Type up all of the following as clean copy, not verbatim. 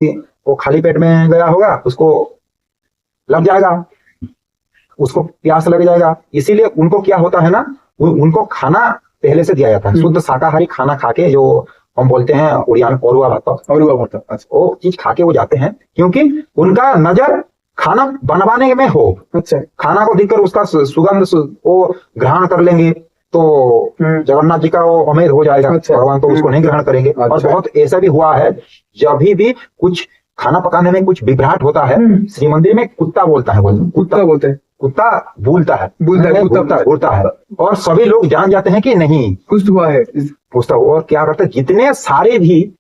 वो खाली पेट में गया होगा, उसको लग जाएगा, उसको प्यास लग जाएगा। इसीलिए उनको क्या होता है ना, उनको खाना पहले से दिया जाता है। शुद्ध शाकाहारी खाना खा के, जो हम बोलते हैं उड़िया में औरुआ भात, अच्छा, वो चीज खा के वो जाते हैं, क्योंकि उनका नजर खाना बनवाने में हो। अच्छा, खाना को देखकर उसका सुगंध वो ग्रहण कर लेंगे, तो जगन्नाथ जी का वो अमेर हो जाएगा। अच्छा, भगवान तो उसको नहीं ग्रहण करेंगे। और अच्छा। बहुत ऐसा भी हुआ है, जब भी कुछ खाना पकाने में कुछ विभ्राट होता है, श्री मंदिर में कुत्ता बोलता है, कुत्ता बोलते हैं, कुत्ता बोलता है, बोलता बोलता है, और सभी लोग जान जाते हैं कि नहीं कुछ हुआ है। पूछता। और क्या करते हैं, जितने सारे भी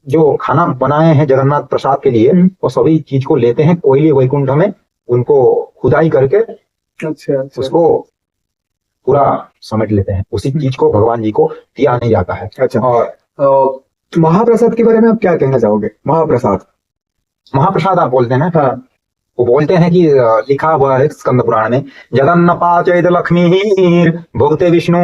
जो खाना बनाए हैं जगन्नाथ प्रसाद के लिए, वो सभी चीज को लेते हैं कोयली वैकुंठ में, उनको खुदाई करके अच्छा, उसको पूरा समेट लेते हैं। उसी चीज को भगवान जी को दिया नहीं जाता है। अच्छा। और महाप्रसाद के बारे में आप क्या कहना चाहोगे? महाप्रसाद आप बोलते हैं ना, हाँ, वो बोलते हैं कि लिखा हुआ है स्कंद पुराण में, जगन्न पाचैत लक्ष्मी भुक्ते विष्णु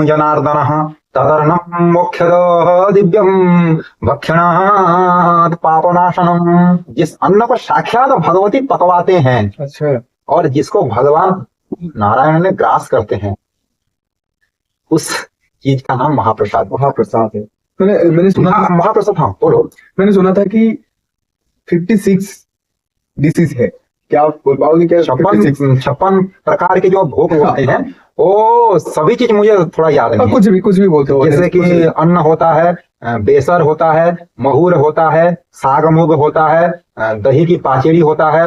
जनार्दन तदर्णम मोक्षद दिव्यम भक्षणात् पापनाशनम। जिस अन्न को साक्षात भगवती पकवाते हैं, अच्छा, और जिसको भगवान नारायण ने ग्रास करते हैं, उस चीज का नाम महाप्रसाद है। मैंने सुना, महाप्रसाद। हाँ बोलो। मैंने सुना था कि 56 डिशेज है, क्या आप बोल पाओगे क्या? 56 प्रकार के जो भोग होते हैं, वो सभी चीज मुझे थोड़ा याद नहीं है। कुछ भी बोलते हो, जैसे कि अन्न होता है, बेसर होता है, महूर होता है, साग मूग होता है, दही की पाचेड़ी होता है,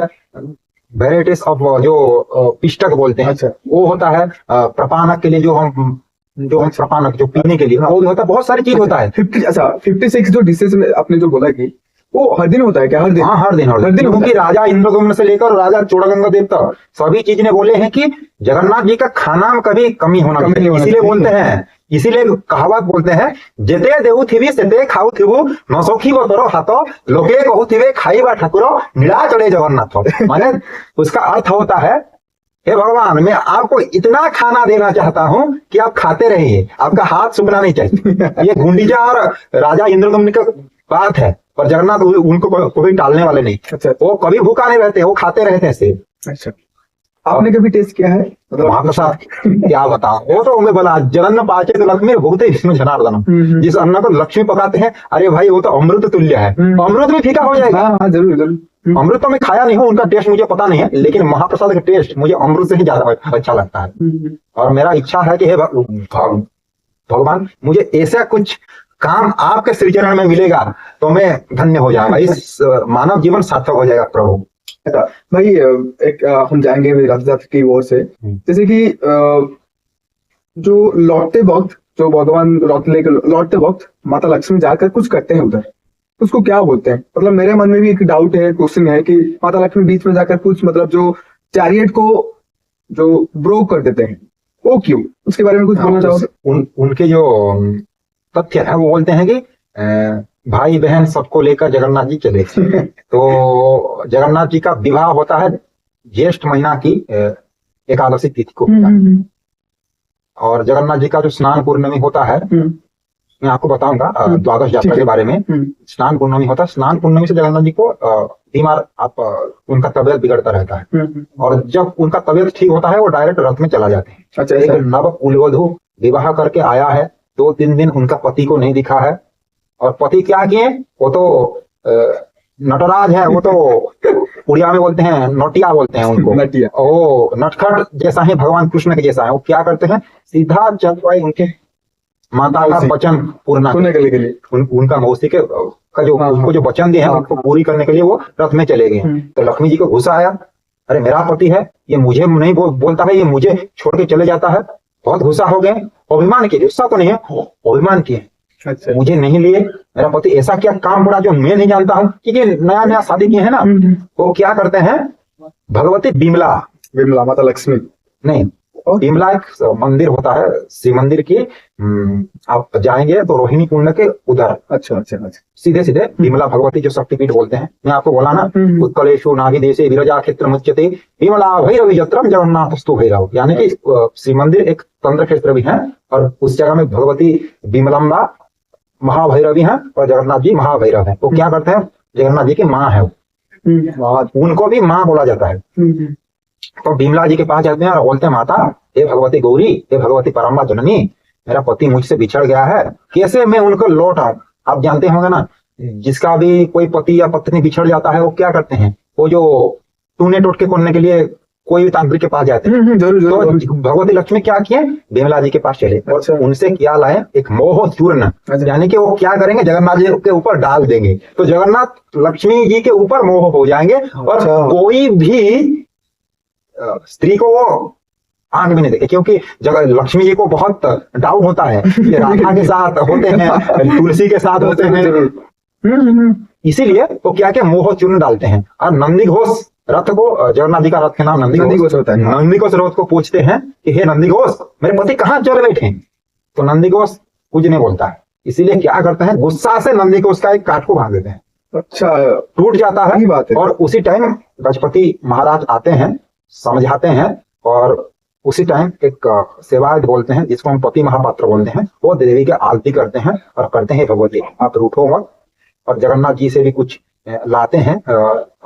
वेराइटीज ऑफ जो पिष्टक बोलते हैं। अच्छा। वो होता है प्रपानक के लिए, जो हम प्रपानक जो पीने के लिए, वो भी होता है। बहुत सारी चीज होता है। 56 जो डिशेज में आपने जो बोला कि वो हर दिन होता है क्या? हर दिन? हाँ, हर दिन क्योंकि राजा इंद्रदुम्न से लेकर राजा चूड़ागंगा देव तक सभी चीज ने बोले हैं कि जगन्नाथ जी का खाना में कभी कमी होना नहीं, इसीलिए बोलते हैं, इसीलिए कहावत बोलते हैं, जेते देहु थिबी सेते खाऊ थिबु नसोखी बतरो हाथो लोके कहू थिबे खाईबा ठाकुरो नीला चढ़े जगन्नाथ। माने उसका अर्थ होता है, हे भगवान, मैं आपको इतना खाना देना चाहता हूं कि आप खाते रहिए, आपका हाथ सूखना नहीं चाहिए। ये गुंडीजा और राजा इंद्रदुम्न का बात है, पर जगन्नाथ उनको कोई टालने वाले नहीं। अच्छा। वो कभी भूखा नहीं रहते, वो खाते रहते हैं सिर्फ। अच्छा, आपने कभी टेस्ट किया है? मतलब महाप्रसाद क्या बताऊं, वो तो मैं बोला, जगन्न पाचे तो लक्ष्मी भुगते विष्णु जनार्दनम। जिस अन्न को लक्ष्मी पकाते हैं, अरे भाई वो तो अमृत तुल्य है। अमृत भी फीका हो जाएगा। हाँ, जरूर। अमृत तो मैं खाया नहीं हूँ, उनका टेस्ट मुझे पता नहीं है, लेकिन महाप्रसाद का टेस्ट मुझे अमृत से ही ज्यादा अच्छा लगता है। और मेरा इच्छा है कि हे भगवान, मुझे ऐसा कुछ काम आपके श्री चरण में मिलेगा तो मैं धन्य हो जाऊंगा, इस मानव जीवन सार्थक हो जाएगा प्रभु। भाई, एक हम जाएंगे रथ यात्रा की ओर से, जैसे कि जो लौटते वक्त, जो भगवान रथ लेकर लौटते वक्त माता लक्ष्मी जाकर कुछ करते हैं उधर, उसको क्या बोलते हैं? मतलब मेरे मन में भी एक डाउट है, क्वेश्चन है कि माता लक्ष्मी बीच में जाकर कुछ, मतलब जो चैरियट को जो ब्रोक कर देते हैं, वो क्यों? उसके बारे में कुछ बोलना चाहोगे? उनके जो तथ्य है, वो बोलते हैं कि भाई बहन सबको लेकर जगन्नाथ जी चले। तो जगन्नाथ जी का विवाह होता है ज्येष्ठ महीना की एकादशी तिथि को होता है। और जगन्नाथ जी का जो स्नान पूर्णमी होता है, मैं आपको बताऊंगा द्वादश यात्रा के बारे में। स्नान पूर्णमी होता है, स्नान पूर्णमी से जगन्नाथ जी को बीमार उनका तबियत बिगड़ता रहता है, और जब उनका तबियत ठीक होता है, वो डायरेक्ट रथ में चला जाते हैं। अच्छा, एक नव कुलवधु विवाह करके आया है, 2-3 दिन उनका पति को नहीं दिखा है, और पति क्या किए, वो तो नटराज है, वो तो उड़िया में बोलते हैं नोटिया बोलते हैं उनको, नटिया। ओ नटखट जैसा है, भगवान कृष्ण के जैसा है। वो क्या करते हैं, सीधा चल पाए उनके माता का वचन पूर्ण करने के लिए, उनका मौसी के का जो उनको जो वचन दिए हैं, उनको पूरी करने के लिए वो रथ में चले गए। तो लक्ष्मी जी को गुस्सा आया, अरे मेरा पति है, ये मुझे नहीं बोलता है, ये मुझे छोड़ के चले जाता है। बहुत गुस्सा हो गए, अभिमान किए, गुस्सा तो नहीं है, अभिमान किए। अच्छा। मुझे नहीं लिए, मेरा पति ऐसा क्या काम बड़ा जो मैं नहीं जानता हूँ, क्योंकि नया शादी किए है ना। वो क्या करते हैं, भगवती बिमला माता लक्ष्मी नहीं, बिमला एक मंदिर होता है शिव मंदिर की, आप जाएंगे तो रोहिणी कुंड के उधर। अच्छा, सीधे बिमला भगवती जो शक्तिपीठ बोलते हैं, मैं आपको बोला ना, उत्कलेशु नागी देशे विरजा क्षेत्र मुच्यते बिमला भैरवी यत्रम जगन्नाथस्तु भैरव। यानी कि शिव मंदिर एक तंत्र क्षेत्र भी है, और उस जगह में भगवती बिमलम्बा महाभैरवी हैं और जगन्नाथ जी महाभैरव हैं। वो क्या करते हैं, जगन्नाथ जी की माँ है वो, उनको भी माँ बोला जाता है। तो बिमला जी के पास जाते हैं और बोलते हैं, माता हे भगवती गौरी, हे भगवती परम्बा जननी, मेरा पति मुझसे बिछड़ गया है, कैसे मैं उनको लौट आऊं। आप जानते होंगे ना, जिसका भी कोई पति या पत्नी बिछड़ जाता है वो क्या करते हैं, वो जो टूने टोटके करने के लिए कोई भी तांत्रिक के पास जाते हैं। जरूर तो जरूर। भगवती लक्ष्मी क्या किए, बिमला जी के पास चले और अच्छा। उनसे क्या लाए, एक मोह चूर्ण, अच्छा। यानी कि वो क्या करेंगे, जगन्नाथ जी के ऊपर डाल देंगे तो जगन्नाथ लक्ष्मी जी के ऊपर मोह हो जाएंगे और अच्छा। कोई भी स्त्री को वो आंख भी नहीं देखे, क्योंकि जगह लक्ष्मी जी को बहुत डाउट होता है कि राधा के साथ होते हैं, तुलसी के साथ होते हैं, इसीलिए वो क्या क्या मोह चूर्ण डालते हैं। और नंदी घोष रथ को, जगन्नाथ जी का रथ के नाम नंदी नंदी घोष घोष होता है। नंदी घोष रथ को पूछते हैं कि हे नंदी घोष, मेरे पति कहाँ चल बैठे, तो नंदी घोष कुछ नहीं बोलता है। इसीलिए क्या करते हैं, गुस्सा से नंदी घोष का एक काठ को भाग देते हैं, अच्छा, टूट जाता है। सही बात है। और उसी टाइम गजपति महाराज आते हैं, समझाते हैं, और उसी टाइम एक सेवायत बोलते हैं जिसको हम पति महापात्र बोलते हैं, वो देवी की आरती करते हैं और करते हैं, भगवती आप रूठो मत। और जगन्नाथ जी से भी कुछ लाते हैं,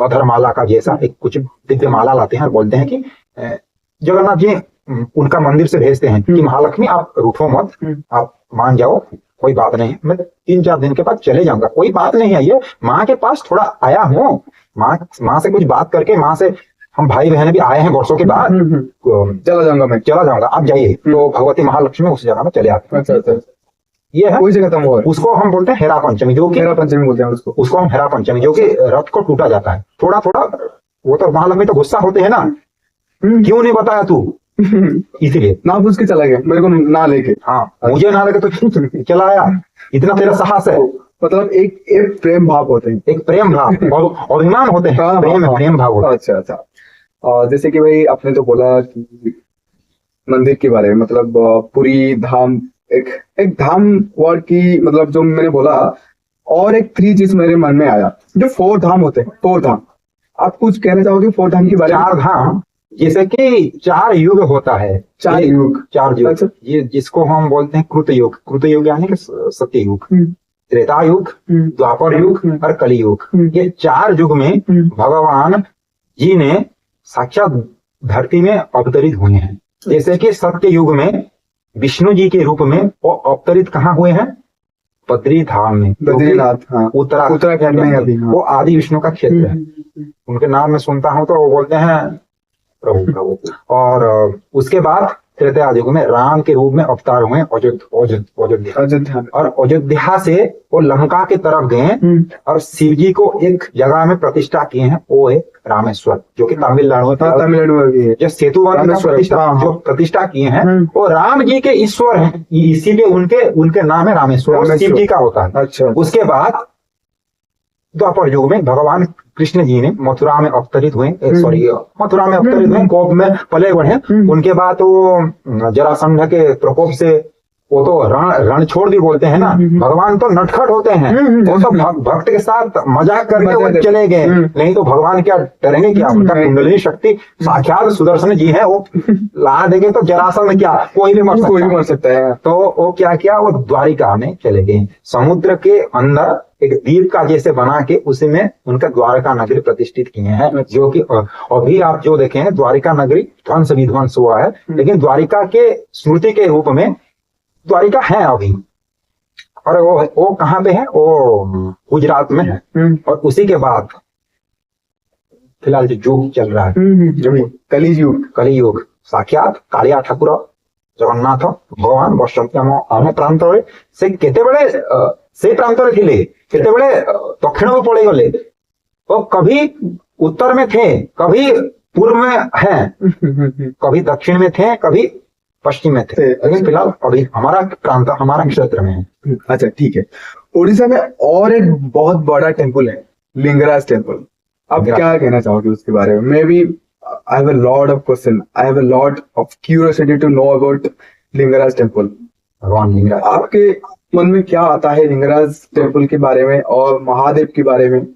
अधर माला का जैसा एक कुछ दिव्य माला लाते हैं और बोलते हैं कि जगन्नाथ जी उनका मंदिर से भेजते हैं कि महालक्ष्मी आप रूठो मत, आप मान जाओ, कोई बात नहीं, मैं 3-4 दिन के बाद चले जाऊंगा, कोई बात नहीं है, ये माँ के पास थोड़ा आया हूँ, माँ से कुछ बात करके, माँ से हम भाई बहन भी आए हैं वर्षों के बाद, चला जाऊंगा मैं। चला जाऊंगा, आप जाइए। तो भगवती महालक्ष्मी उस जगह में चले आते हैं। अच्छा अच्छा। ये है, कोई जगह खत्म हुआ है। उसको हम बोलते हैं हेरा पंचमी, जो कि हेरा पंचमी बोलते हैं उसको। उसको हम हेरा पंचमी, जो कि रथ को टूटा जाता है थोड़ा थोड़ा। वो तो महालक्ष्मी तो गुस्सा होते हैं ना, क्यों नहीं बताया तू, इसीलिए ना पूछ के चला गया, मेरे को ना लेके। हाँ, मुझे ना लगे तो चला आया, इतना तेरा साहस है। मतलब एक प्रेम भाव होते हैं, एक प्रेम भाव और अभिमान होते हैं, हाँ, प्रेम हाँ। प्रेम भाव होते हैं। अच्छा अच्छा। और जैसे कि भाई आपने तो बोला कि मंदिर के बारे में, मतलब पूरी धाम, एक धाम वर्ड की, मतलब जो मैंने बोला, और एक 3 चीज मेरे मन में आया, जो 4 धाम होते हैं, 4 धाम। आप कुछ कहना चाहोगे 4 धाम के बारे में? 4 धाम, जैसे कि 4 युग होता है, 4 युग। 4 युग। अच्छा। ये जिसको हम बोलते हैं कृत युग, कृत युग यानी कि सत्य युग, त्रेता युग, द्वापर युग और कली युग। ये 4 युग में भगवान जी ने साक्षात धरती में अवतरित हुए हैं। जैसे कि सत्य युग में विष्णु जी के रूप में वो अवतरित कहाँ हुए हैं, बद्री धाम में, बद्रीनाथ, हाँ। उत्तराखंड में अभी, हाँ। वो आदि विष्णु का क्षेत्र है। उनके नाम में सुनता हूँ तो वो बोलते हैं प्रभु। और उसके बाद त्रेता युग में राम के रूप में अवतार हुए अयोध्या, और अयोध्या से वो लंका की तरफ गए और शिव जी को एक जगह में प्रतिष्ठा किए हैं, वो है रामेश्वर, जो कि तमिलनाडु में, तमिलनाडु में भी है। जो सेतु जो प्रतिष्ठा किए हैं वो राम जी के ईश्वर हैं, इसीलिए उनके नाम है रामेश्वर, शिव जी का होता है। अच्छा। उसके बाद द्वापर युग में भगवान कृष्ण जी ने मथुरा में अवतरित हुए, मथुरा में अवतरित हुए, गोप में पले बढ़े। उनके बाद तो जरासंध के प्रकोप से वो तो रण छोड़ भी बोलते हैं ना, भगवान तो नटखट होते हैं, वो तो भक्त के साथ मजाक करके वो चले गए, नहीं तो भगवान क्या डरेंगे, क्या उनका कुंडलिनी शक्ति साक्षात सुदर्शन जी है, वो ला देंगे तो जरासंध क्या, कोई भी मर सकता है। तो वो क्या किया, वो द्वारिका में चले गए, समुद्र के अंदर एक द्वीप का जैसे बना के उसी में उनका द्वारका नगरी प्रतिष्ठित किए हैं, जो कि अभी आप जो देखें द्वारिका नगरी ध्वंस विध्वंस हुआ है, लेकिन द्वारिका के स्मृति के रूप में द्वारिका है अभी। और वो कहाँ पे है, वो गुजरात में है। और उसी के बाद फिलहाल जो युग चल रहा है कली युग, साक्षात कालिया ठाकुर जगन्नाथ भगवान बसंती आम प्रांत से केतेबेले से प्रांत थिले, केतेबेले दक्षिण को पड़े गले, वो कभी उत्तर में थे, कभी पूर्व में हैं, कभी दक्षिण में थे, कभी पश्चिम में थे, लेकिन फिलहाल अभी हमारा प्रांत, हमारा क्षेत्र में है। अच्छा ठीक है। उड़ीसा में और एक बहुत बड़ा टेम्पल है, लिंगराज टेम्पल। आप क्या कहना चाहोगे उसके बारे में? May be I have a lot of question. I have a lot of curiosity to know about Lingaraj temple. भगवान लिंगराज, आपके मन में क्या आता है लिंगराज टेम्पल के बारे में और महादेव के बारे में?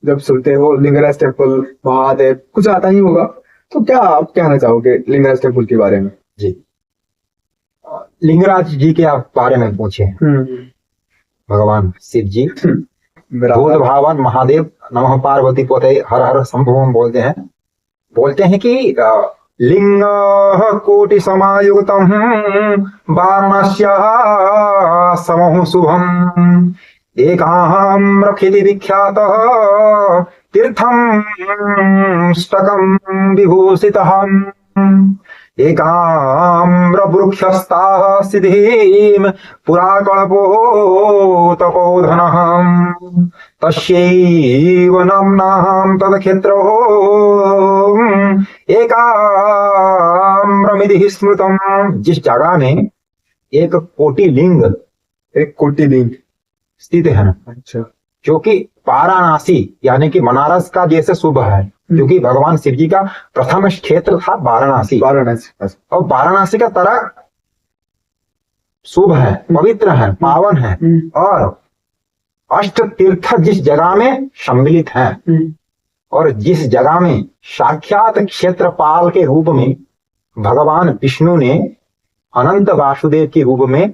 जब सुनते हो लिंगराज टेम्पल, महादेव, कुछ आता ही होगा, तो क्या आप कहना चाहोगे लिंगराज टेम्पल के बारे में? जी, लिंगराज जी के आप बारे में पूछे, भगवान शिव जी मेरा भूत भावन महादेव नमः पार्वती पोते हर हर संभवम बोलते हैं कि लिंग कोटि समायुक्तम वाराणस्याः समूह शुभम एकाम्रखिति विख्यात तीर्थम स्टकम विभूषितः एकाम्रवृक्षस्ताः सिद्धिं पुराकल्पो तपोधनः तस्यैव नाम्नां तदक्षेत्रो एकाम्रमिति स्मृतम्। जिस जगह में एक कोटि लिंग स्थित है, अच्छा, जो कि वाराणसी यानी कि बनारस का जैसे शुभ है, क्योंकि भगवान शिव जी का प्रथम क्षेत्र था वाराणसी, और वाराणसी का तरह शुभ है, पवित्र है, पावन है, और अष्ट तीर्थ जिस जगह में सम्मिलित हैं, और जिस जगह में साक्षात क्षेत्रपाल के रूप में भगवान विष्णु ने अनंत वासुदेव के रूप में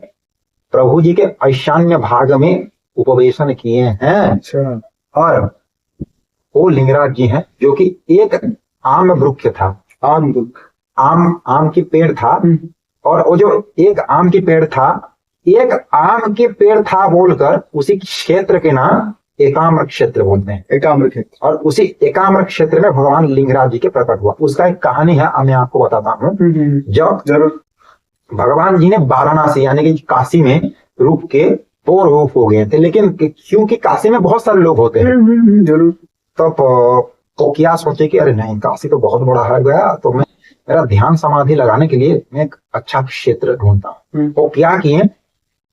प्रभु जी के ईशान्य भाग में उपवेशन किए हैं। अच्छा, और वो लिंगराज जी हैं, जो कि एक आम वृक्ष था, आम की पेड़ था, और वो जो एक आम की पेड़ था, एक आम के पेड़ था बोलकर उसी क्षेत्र के नाम एकाम्र क्षेत्र बोलते हैं, एकाम्र क्षेत्र। और उसी एकाम्र क्षेत्र में भगवान लिंगराज जी के प्रकट हुआ। उसका एक कहानी है, मैं आपको बताता हूँ। जब जरूर भगवान जी ने वाराणसी यानी कि काशी में रुक के और रूप हो गए थे, लेकिन क्योंकि काशी में बहुत सारे लोग होते हैं, जरूर, तो क्या सोचे कि अरे नहीं, काशी तो बहुत बड़ा है गया, तो मैं मेरा ध्यान समाधि लगाने के लिए मैं एक अच्छा क्षेत्र ढूंढता हूँ। तो क्या किए,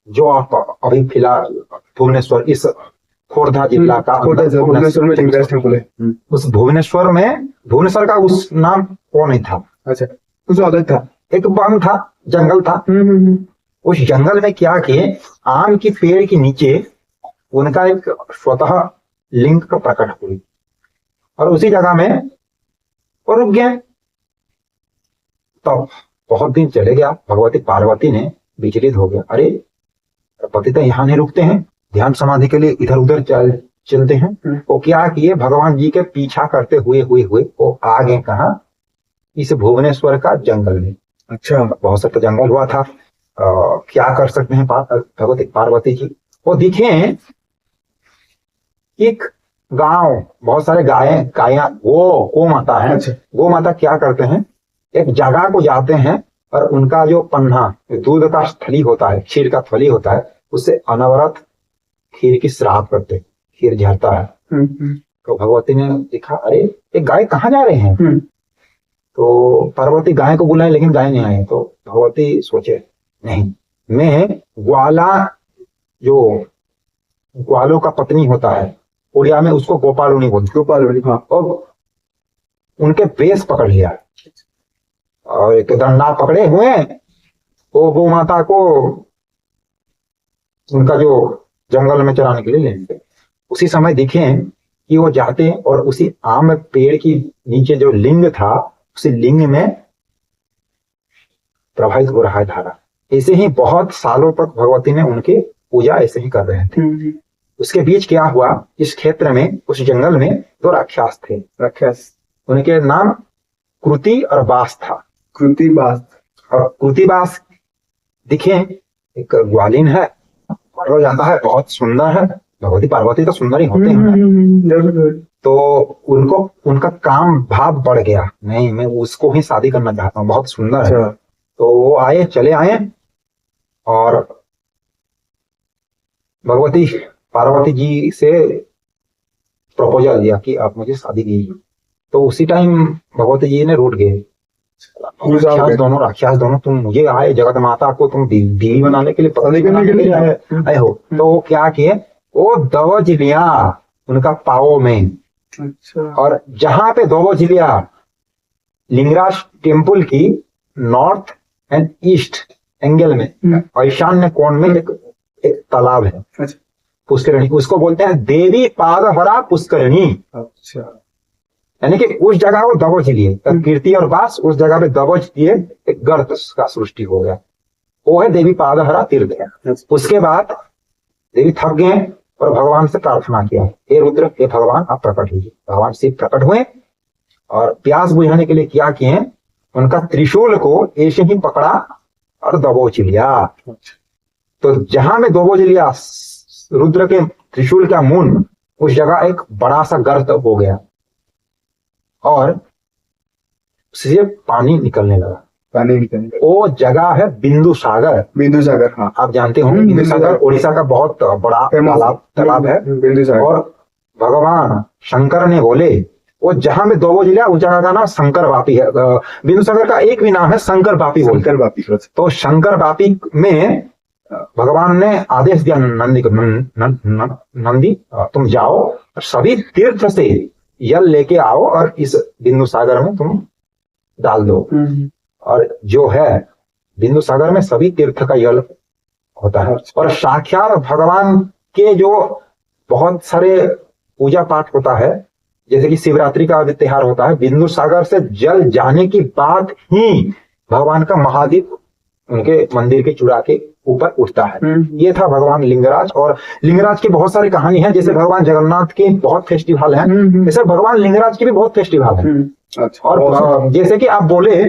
जो आप अभी फिलहाल भुवनेश्वर, इस खोर्धा जिला का भुवनेश्वर में लिंगराज टेम्पल है। उस भुवनेश्वर का उस नाम वो नहीं था, अच्छा, कुछ अलग था, एक वन था, जंगल था। उस जंगल में क्या किए, आम की पेड़ के नीचे उनका एक स्वतः लिंग का प्रकट हुई, और उसी जगह में वो रुक गए। तो बहुत दिन चले गया, भगवती पार्वती ने विचलित हो गया, अरे पति तो यहाँ नहीं रुकते हैं, ध्यान समाधि के लिए इधर उधर चलते हैं। वो क्या किए, भगवान जी के पीछा करते हुए वो आगे कहा, इस भुवनेश्वर का जंगल में। अच्छा, बहुत सख्त जंगल हुआ था। क्या कर सकते हैं भगवती पार्वती जी, वो दिखे एक गांव, बहुत सारे गायें गो माता है। अच्छा। गो माता क्या करते हैं, एक जगह को जाते हैं और उनका जो पन्ना, दूध का थली होता है, क्षीर का थली होता है, उससे अनवरत खीर की श्राप करते हैं, खीर झरता है। तो भगवती ने देखा, अरे एक गाय कहाँ जा रहे हैं। तो पार्वती गाय को बुलाए, लेकिन गाय नहीं आई। तो भगवती सोचे, नहीं, मैं ग्वाला, जो ग्वालों का पत्नी होता है, उड़िया में उसको गोपालुनी बोलते, गोपालुनी, हाँ, और उनके वेश पकड़ लिया और एक डंडा पकड़े हुए वो गो माता को उनका जो जंगल में चराने के लिए ले गए। उसी समय देखे कि वो जाते और उसी आम पेड़ की नीचे जो लिंग था, उसी लिंग में प्रवाहित हो रहा है धारा। ऐसे ही बहुत सालों तक भगवती ने उनकी पूजा ऐसे ही कर रहे थे। उसके बीच क्या हुआ, इस क्षेत्र में, उस जंगल में दो राक्षस थे। उनके नाम कृति और बास था। और कृतिबास दिखे, एक ग्वालिन है, हो जाता है, बहुत सुंदर है। भगवती पार्वती तो सुंदर ही होते हैं। तो उनका काम भाव बढ़ गया, नहीं मैं उसको ही शादी करना चाहता हूँ, बहुत सुंदर है। तो वो चले आए और भगवती पार्वती जी से प्रपोजल दिया कि आप मुझे शादी कीजिए। तो उसी टाइम भगवती जी ने रूठ गए, राक्षस दोनों, तुम मुझे आए, जगत माता को तुम बीवी बनाने के लिए, पत्नी बनाने के लिए आए हो। तो वो क्या किए, वो दबोच लिया उनका पाओ में। अच्छा। और जहां पे दबोच लिया, लिंगराज टेम्पल की नॉर्थ एंड ईस्ट एंगल में, ईशान्य कोण में एक तालाब है, पुष्करणी, उसको बोलते हैं देवी पादहरा पुष्करणी। अच्छा, यानी कि उस जगह को दबोच लिए, कीर्ति और बास उस जगह पे दबोच दिए, एक गर्त का सृष्टि हो गया, वो है देवी पादहरा तीर्थ है। उसके बाद देवी थक गए और भगवान से प्रार्थना किया, हे रुद्र, हे भगवान, आप प्रकट कीजिए। भगवान शिव प्रकट हुए और प्यास बुझाने के लिए क्या किए, उनका त्रिशूल को ऐसे ही पकड़ा और दबोच लिया। तो जहां में दबोच लिया रुद्र के त्रिशूल का मुंड, उस जगह एक बड़ा सा गर्त हो गया और उससे पानी निकलने लगा। पानी निकलने वो जगह है बिंदु सागर। बिंदु सागर, हाँ आप जानते होंगे बिंदु सागर उड़ीसा का बहुत बड़ा तालाब है। बिंदु सागर। और भगवान शंकर ने बोले वो जहां में दो जिला उस जगह का नाम शंकर वापी है। बिंदु सागर का एक भी नाम है शंकर वापी। शंकर वापी। तो शंकर वापी में भगवान ने आदेश दिया नंदी को, नंदी तुम जाओ और सभी तीर्थ से जल लेके आओ और इस बिंदु सागर में तुम डाल दो। और जो है बिंदु सागर में सभी तीर्थ का जल होता है। और साक्षात भगवान के जो बहुत सारे पूजा पाठ होता है, जैसे कि शिवरात्रि का त्योहार होता है, बिंदु सागर से जल जाने की बाद ही भगवान का महादीप उनके मंदिर के चूड़ा के ऊपर उठता है। ये था भगवान लिंगराज। और लिंगराज की बहुत सारी कहानी है, जैसे भगवान जगन्नाथ के बहुत फेस्टिवल हैं, वैसे भगवान लिंगराज के भी बहुत फेस्टिवल हैं। और जैसे कि आप बोले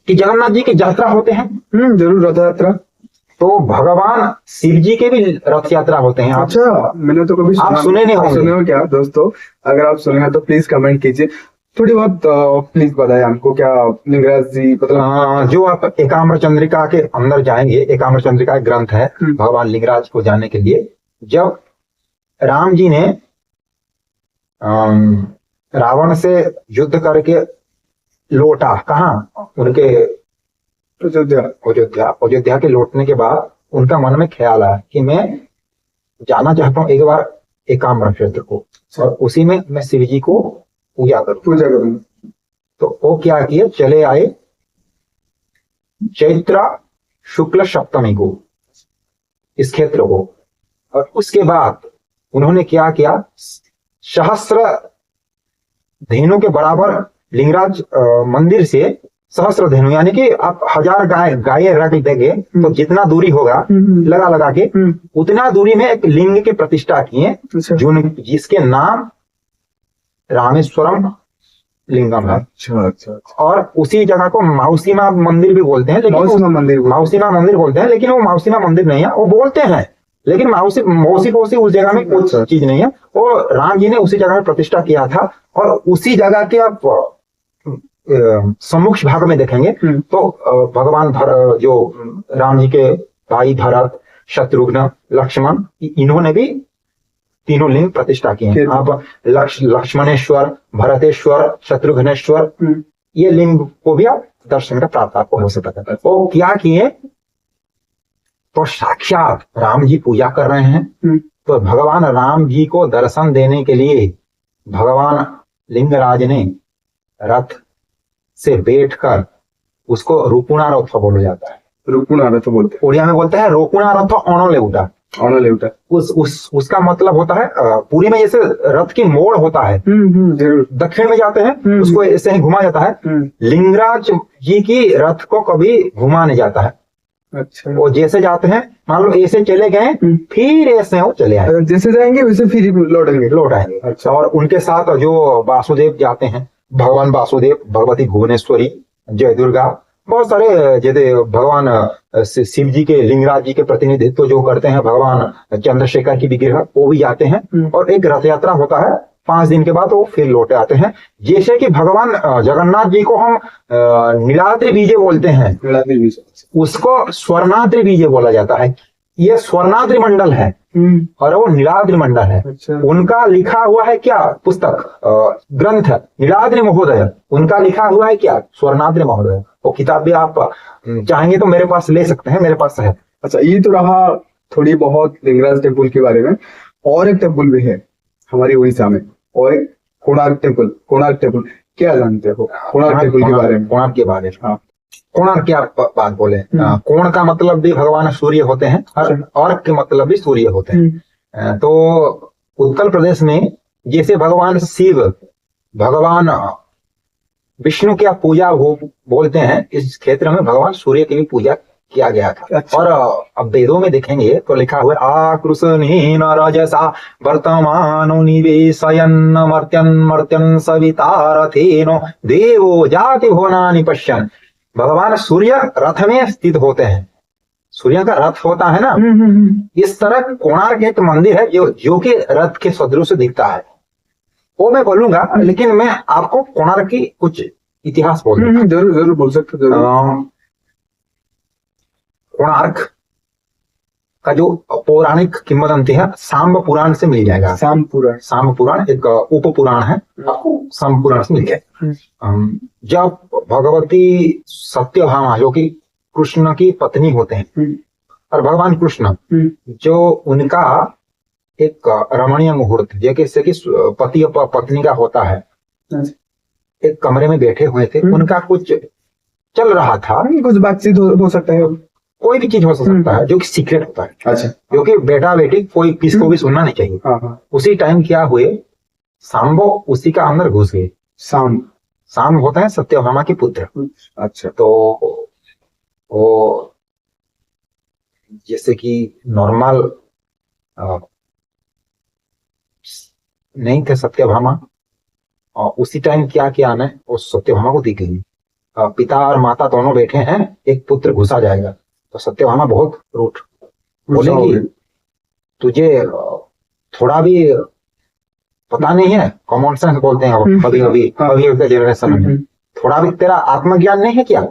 कि जगन्नाथ जी की यात्रा होते हैं, जरूर रथ यात्रा। तो भगवान शिव जी के भी रथ यात्रा होते हैं। अच्छा, मैंने तो कभी आप सुने नहीं होंगे। सुने हो क्या दोस्तों? अगर आप सुने हैं तो प्लीज कमेंट कीजिए, थोड़ी बहुत प्लीज बताएं हमको क्या लिंगराज जी मतलब। जो आप एकाम्र चंद्रिका के अंदर जाएंगे, एकाम्र चंद्रिका एक ग्रंथ है भगवान लिंगराज को जानने के लिए। जब राम जी ने रावण से युद्ध करके लौटा, कहाँ, उनके अयोध्या के लौटने के बाद उनका मन में ख्याल आया कि मैं जाना चाहता हूँ एक बार एकाम्र क्षेत्र को, और उसी में मैं शिव जी को पूजा करूँ। तो वो क्या किए, चले आए चैत्र शुक्ल सप्तमी को इस क्षेत्र को। और उसके बाद उन्होंने क्या किया, सहस्र धेनु के बराबर लिंगराज मंदिर से सहस्र धेनु, यानी कि आप 1000 गाय रख देंगे तो जितना दूरी होगा लगा लगा के उतना दूरी में एक लिंग की प्रतिष्ठा किए, जिसके नाम रामेश्वरम लिंगम है। अच्छा। और उसी जगह को मौसीमा मंदिर भी बोलते हैं, लेकिन मौसीमा मंदिर बोलते हैं, लेकिन वो मौसीमा मंदिर नहीं है। वो बोलते हैं लेकिन मौसी उस जगह में कुछ चीज नहीं है। वो राम जी ने उसी जगह में प्रतिष्ठा किया था। और उसी जगह के आप सम्मुख भाग में देखेंगे तो भगवान जो राम जी के भाई भरत, शत्रुघ्न, लक्ष्मण, इन्होंने भी तीनों लिंग प्रतिष्ठा किए हैं। आप लक्ष्मणेश्वर, भरतेश्वर, शत्रुघ्नेश्वर, ये लिंग को भी आप दर्शन का प्राप्त आपको हो सकता है। वो क्या किए, तो साक्षात राम जी पूजा कर रहे हैं, तो भगवान राम जी को दर्शन देने के लिए भगवान लिंगराज ने रथ से बैठकर, उसको रुकुणा रथ बोला जाता है। रुकुणा रथ बोलते हैं, उड़िया में बोलते हैं रोकुणा रथ अणलेउटा। उसका मतलब होता है पूरी में जैसे रथ की मोड़ होता है, दक्षिण में जाते हैं उसको ऐसे ही घुमा जाता है। लिंगराज जी की रथ को कभी घुमा नहीं जाता है। अच्छा। वो जैसे जाते हैं, मान लो ऐसे चले गए, फिर ऐसे वो चले आए, जैसे जाएंगे वैसे फिर लौट आएंगे। अच्छा। और उनके साथ जो वासुदेव जाते हैं, भगवान वासुदेव, भगवती भुवनेश्वरी, जय दुर्गा, बहुत सारे जैसे भगवान शिव जी के, लिंगराज जी के प्रतिनिधित्व जो करते हैं भगवान चंद्रशेखर की विग्रह, वो भी जाते हैं। और एक रथ यात्रा होता है, 5 दिन के बाद वो फिर लौटे आते हैं। जैसे कि भगवान जगन्नाथ जी को हम नीलाद्रि बीजे बोलते हैं, उसको स्वर्णाद्रि बीजे बोला जाता है। ये स्वर्णाद्रि मंडल है और वो नीलाद्रि मंडल है। अच्छा। उनका लिखा हुआ है क्या, पुस्तक ग्रंथ नीलाद्रि महोदय, उनका लिखा हुआ है क्या, स्वर्णाद्रि महोदय। वो किताब भी आप चाहेंगे तो मेरे पास ले सकते हैं, मेरे पास है। अच्छा, ये तो रहा थोड़ी बहुत लिंगराज टेम्पल के बारे में। और एक टेम्पल भी है हमारी उड़ीसा में, और एक कोणार्क टेम्पल। क्या जानते हो कोणार्क टेम्पल के बारे में? कोणार्क के बारे में, हाँ, कोणार्क की आप बात बोले। कोण का मतलब भी भगवान सूर्य होते हैं, और के मतलब भी सूर्य होते हैं। तो उत्कल प्रदेश में जैसे भगवान शिव, भगवान विष्णु की आप पूजा बोलते हैं, इस क्षेत्र में भगवान सूर्य की भी पूजा किया गया था। अच्छा। और अब वेदों में देखेंगे तो लिखा हुआ है आकृष्णेन रजसा वर्तमानो निवेशयन् मर्त्यन् मर्त्यन् सवितारथेनो देवो जाति भुवनानि पश्यन्। भगवान सूर्य रथ में स्थित होते हैं, सूर्य का रथ होता है ना, इस तरह कोणार्क एक मंदिर है जो कि रथ के सदृश दिखता है। वो मैं बोलूंगा, लेकिन मैं आपको कोणार्क की कुछ इतिहास बोल दूंगा। जरूर जरूर बोल सकते हो, जरूर। कोणार्क का जो पौराणिक किंवदंती है सांब पुराण से मिल जाएगा। शाम पुराण, सांब पुराण एक उप पुराण है, आपको सांब पुराण से मिल जाएगा। जब भगवती सत्यभामा जो कि कृष्ण की पत्नी होते हैं, और भगवान कृष्ण जो उनका एक रमणीय मुहूर्त जैसे कि पति और पत्नी का होता है, एक कमरे में बैठे हुए थे, उनका कुछ चल रहा था, कुछ बातचीत हो सकता है, कोई भी चीज हो सकता है जो कि सीक्रेट होता है। अच्छा। जो कि बेटा बेटी कोई किसको भी सुनना नहीं चाहिए। हाँ। उसी टाइम क्या हुए, सांबो उसी का अंदर घुस गए। सांब होता है सत्यभामा के पुत्र। अच्छा। तो वो जैसे कि नॉर्मल नहीं थे सत्यभामा, और उसी टाइम क्या किया ना, वो सत्यभामा को दी गई पिता और माता दोनों बैठे हैं, एक पुत्र घुसा जाएगा। तो सत्यभामा बहुत रूठ बोलेगी, तुझे थोड़ा भी पता नहीं है, कॉमन सेंस बोलते हैं अभी का जनरेशन में, थोड़ा भी तेरा आत्मज्ञान नहीं है क्या?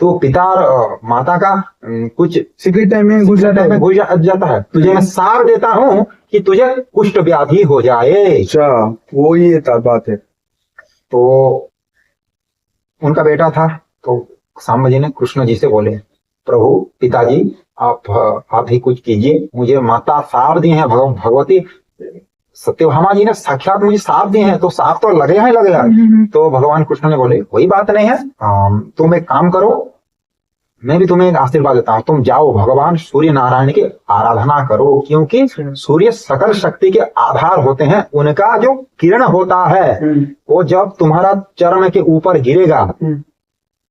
तो पिता और माता का कुछ सीक्रेट टाइम में घुस जाता है। तुझे मैं सार देता हूँ कि तुझे कुष्ठ व्याधि हो जाए। अच्छा, वो ये बात है। तो उनका बेटा था, तो सांब जी ने कृष्ण जी से बोले, प्रभु पिताजी आप ही कुछ कीजिए, मुझे माता साप दी है, भगवती सत्यभामा जी ने साक्षात मुझे साप दिए हैं, तो साप तो लगेगा ही लगेगा। तो भगवान कृष्ण ने बोले कोई बात नहीं है, तुम एक काम करो, मैं भी तुम्हें एक आशीर्वाद देता हूँ, तुम जाओ भगवान सूर्य नारायण की आराधना करो, क्योंकि सूर्य सकल शक्ति के आधार होते हैं। उनका जो किरण होता है वो जब तुम्हारा चर्म के ऊपर गिरेगा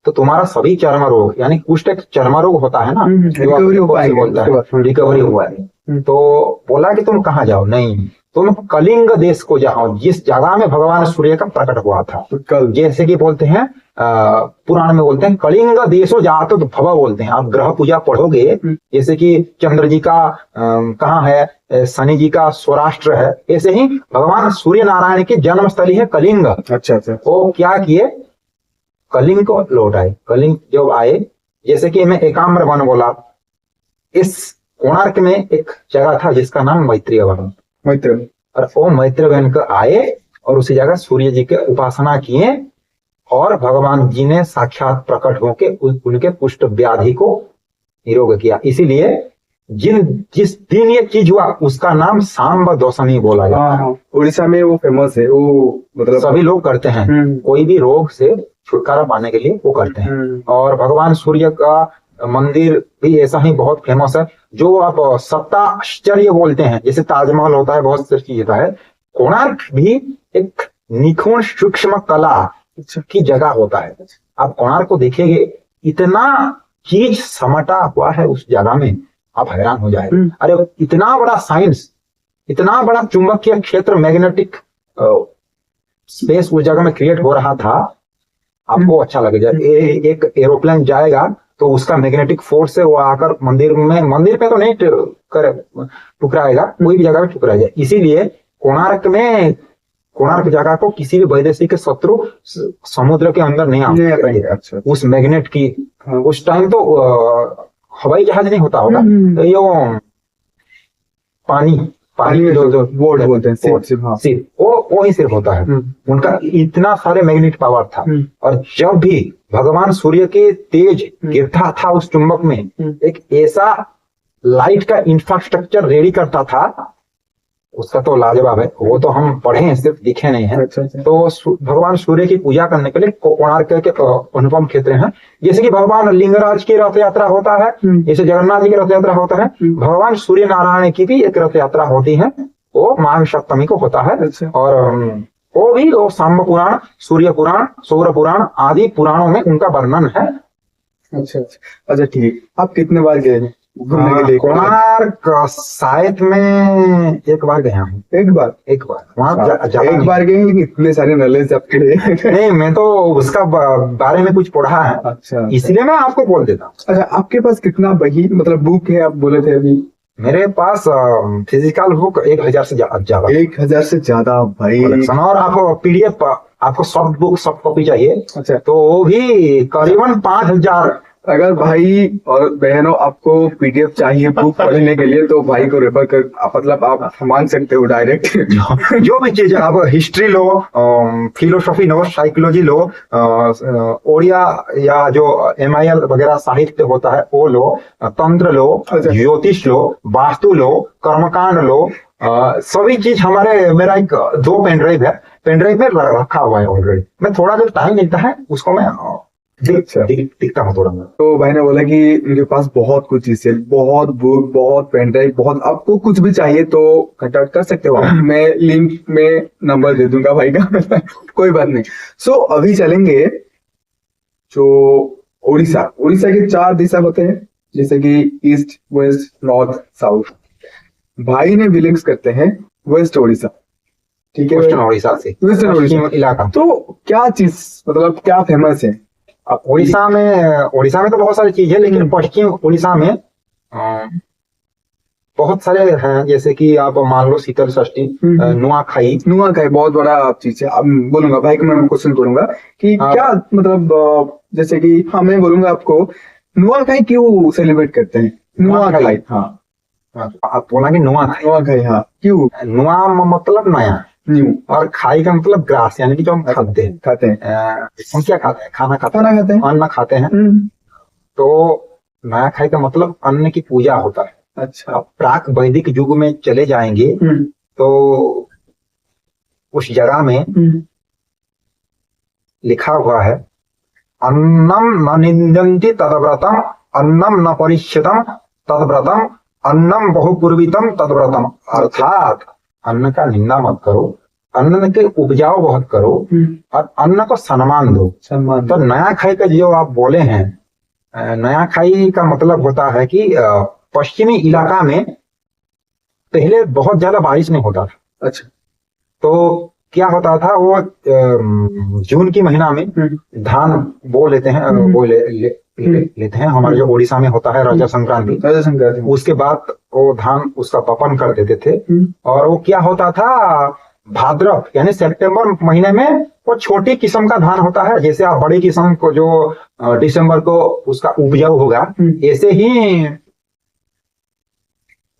तो तुम्हारा सभी चर्म रोग, यानी कुष्ठ एक चर्म रोग होता है ना, रिकवरी हुआ है। तो बोला कि तुम कहाँ जाओ, नहीं तुम कलिंग देश को जाओ, जिस जगह में भगवान सूर्य का प्रकट हुआ था। जैसे कि बोलते हैं पुराण में बोलते हैं कलिंग देशो जातो भव बोलते हैं। आप ग्रह पूजा पढ़ोगे, जैसे कि चंद्र जी का कहाँ है, शनि जी का स्वराष्ट्र है, ऐसे ही भगवान सूर्य नारायण की जन्मस्थली है कलिंग। अच्छा। वो क्या किए, कलिंग को लौट आए। कलिंग जब आए, जैसे कि मैं एकाम्र वन बोला, इस कोणार्क में एक जगह था जिसका नाम मैत्रीय वन। और वो मैत्रीय वन को आए और उसी जगह सूर्य जी के उपासना किए, और भगवान जी ने साक्षात प्रकट होकर उनके कुष्ठ व्याधि को निरोग किया। इसीलिए जिस दिन ये चीज हुआ उसका नाम सांब दशमी बोला जाता है। उड़ीसा में वो फेमस है, वो मतलब सभी लोग करते हैं, कोई भी रोग से छुटकारा पाने के लिए वो करते हैं। और भगवान सूर्य का मंदिर भी ऐसा ही बहुत फेमस है, जो आप सप्ताश्चर्य बोलते हैं, जैसे ताजमहल होता है, बहुत सारी चीज होता है। कोणार्क भी एक निखुण सूक्ष्म कला की जगह होता है। आप कोणार्क को देखेंगे, इतना चीज समटा हुआ है उस जगह में, आप हैरान हो जाए। अरे इतना बड़ा साइंस, इतना बड़ा चुंबकीय क्षेत्र, मैग्नेटिक स्पेस उस जगह में क्रिएट हो रहा था, आपको अच्छा लगेगा। एक एरोप्लेन जाएगा तो उसका मैग्नेटिक फोर्स से वो आकर मंदिर पे तो नहीं टुकराएगा, कोई भी जगह पे टुकराएगा। इसीलिए कोणार्क जगह को किसी भी वैदेशिक शत्रु समुद्र के अंदर नहीं आ पाएंगे। अच्छा। उस मैग्नेट की उस टाइम तो हवाई जहाज नहीं होता होगा, ये पानी जो बोर्ड बोलते हैं, सिर्फ वो ही सिर्फ होता है। उनका इतना सारे मैग्नेट पावर था। और जब भी भगवान सूर्य के तेज गिरता था उस चुंबक में, एक ऐसा लाइट का इंफ्रास्ट्रक्चर रेडी करता था, उसका तो लाजवाब है। वो तो हम पढ़े हैं, सिर्फ दिखे नहीं है। अच्छा। तो भगवान सूर्य की पूजा करने के लिए कोणार्क के अनुपम क्षेत्र हैं। जैसे कि भगवान लिंगराज की रथ यात्रा होता है, जैसे जगन्नाथ जी की रथ यात्रा होता है, भगवान सूर्य नारायण की भी एक रथ यात्रा होती है, वो माघ सप्तमी को होता है। और वो भी सांब पुराण, सूर्य पुराण, सौर पुराण आदि पुराणों में उनका वर्णन है। अच्छा अच्छा अच्छा, ठीक। आप कितने बार गए हैं घूमने के लिए? कोणार्क शायद में एक बार गया हूँ। एक बार? एक बार वहाँ अच्छा, एक नहीं। बार गए हैं कि इतने सारे नॉलेज आपके लिए? नहीं, मैं तो उसका बारे में कुछ पढ़ा है, अच्छा इसलिए मैं आपको बोल देता हूँ। अच्छा, आपके पास कितना बही मतलब बुक है, आप बोले थे अभी? मेरे पास फिजिकल बुक 1000 से ज्यादा 1000 से ज्यादा भाई? कलेक्शन। और आपको पीडीएफ, आपको सॉफ्ट बुक सॉफ्ट कॉपी चाहिए अच्छा, तो वो भी करीबन 5000। अगर भाई और बहनों आपको पीडीएफ चाहिए बुक पढ़ने के लिए तो भाई को रेफर कर, मतलब आप मांग सकते हो डायरेक्ट। जो भी चीज आप हिस्ट्री लो, फिलोसॉफी लो, साइकोलॉजी लो, ओडिया या जो MIL वगैरह साहित्य होता है वो लो, तंत्र लो, अच्छा। ज्योतिष लो, वास्तु लो, कर्मकांड लो, सभी चीज हमारे, मेरा एक 2 पेनड्राइव है, पेनड्राइव में रखा हुआ है ऑलरेडी। मैं थोड़ा जो टाइम मिलता है उसको मैं अच्छा। दिखता हूँ थोड़ा। तो भाई ने बोला कि उनके पास बहुत कुछ चीजें, बहुत बुक, बहुत पेन ड्राइव, बहुत, आपको कुछ भी चाहिए तो कांटेक्ट कर सकते हो आप। मैं लिंक में नंबर दे दूंगा भाई का। कोई बात नहीं। सो अभी चलेंगे जो उड़ीसा। उड़ीसा के 4 दिशा होते हैं, जैसे कि ईस्ट, वेस्ट, नॉर्थ, साउथ। भाई ने बिलोंग्स करते हैं वेस्ट उड़ीसा, ठीक है? वेस्टर्न उड़ीसा से, वेस्टर्न पश्चिम उड़ीसा। इलाका। तो क्या चीज, मतलब क्या फेमस है? अब उड़ीसा में तो बहुत सारी चीज है, लेकिन पश्चिम उड़ीसा में बहुत सारे हैं, जैसे कि आप मान लो शीतल षष्ठी, नुआखाई। नुआखाई बहुत बड़ा चीज है। अब बोलूंगा भाई को, मैं क्वेश्चन करूंगा कि क्या मतलब, जैसे कि हाँ, मैं बोलूंगा आपको, नुआखाई क्यों सेलिब्रेट करते हैं? नुआखाई, हाँ। आप बोला कि नुआखाई। नुआखाई, हाँ, क्यों? नुआ मतलब नया, न्यू, और खाई का मतलब ग्रास, यानी कि जो हम खाते हैं। हम क्या खाते हैं? खाना खाते हैं, अन्न खाते हैं। तो नया खाई का मतलब अन्न की पूजा होता है। अच्छा। अब प्राक वैदिक युग में चले जाएंगे तो उस जगह में लिखा हुआ है, अन्नम न निंदन्ति तद्व्रतम, अन्नम न परिष्यतम तद्व्रतम, अन्नम बहुपूर्वितम तद्व्रतम। अर्थात अन्न का निंदा मत करो, अन्न के उपजाऊ बहुत करो, और अन्न को सम्मान दो। तो नया खाई का जो आप बोले हैं, नया खाई का मतलब होता है कि पश्चिमी इलाका में पहले बहुत ज्यादा बारिश नहीं होता था। अच्छा। तो क्या होता था, वो जून की महीना में धान बो लेते हैं, लेते हैं। हमारे जो उड़ीसा में होता है राजा संक्रांति, उसके बाद वो धान उसका वपन कर देते थे। और वो क्या होता था, भाद्रव यानी सितंबर महीने में वो छोटी किस्म का धान होता है। जैसे आप बड़ी किस्म को जो दिसंबर को उसका उपजाऊ होगा, ऐसे ही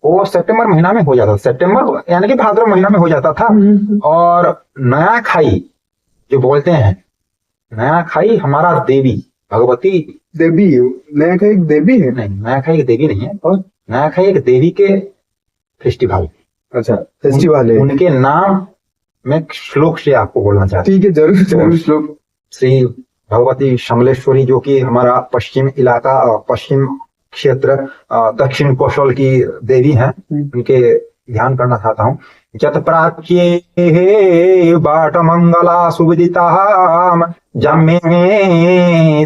वो सितंबर महीना में हो जाता था। सितंबर यानी कि भाद्रव महीना में हो जाता था। और नया खाई जो बोलते हैं, नया खाई हमारा देवी भगवती, देवी, नया खाई एक देवी है? नहीं, नया खाई एक देवी नहीं है, और नया खाई एक देवी के फेस्टिवल। अच्छा, फेस्टिवल है। उनके नाम में श्लोक से आपको बोलना चाहता हूँ। ठीक है, जरूर श्लोक। श्री भगवती समलेश्वरी, जो कि हमारा पश्चिम इलाका, पश्चिम क्षेत्र, दक्षिण कौशल की देवी हैं, उनके ध्यान करना चाहता हूँ। जत प्राच्ये बाट मंगला सुविदिता जमे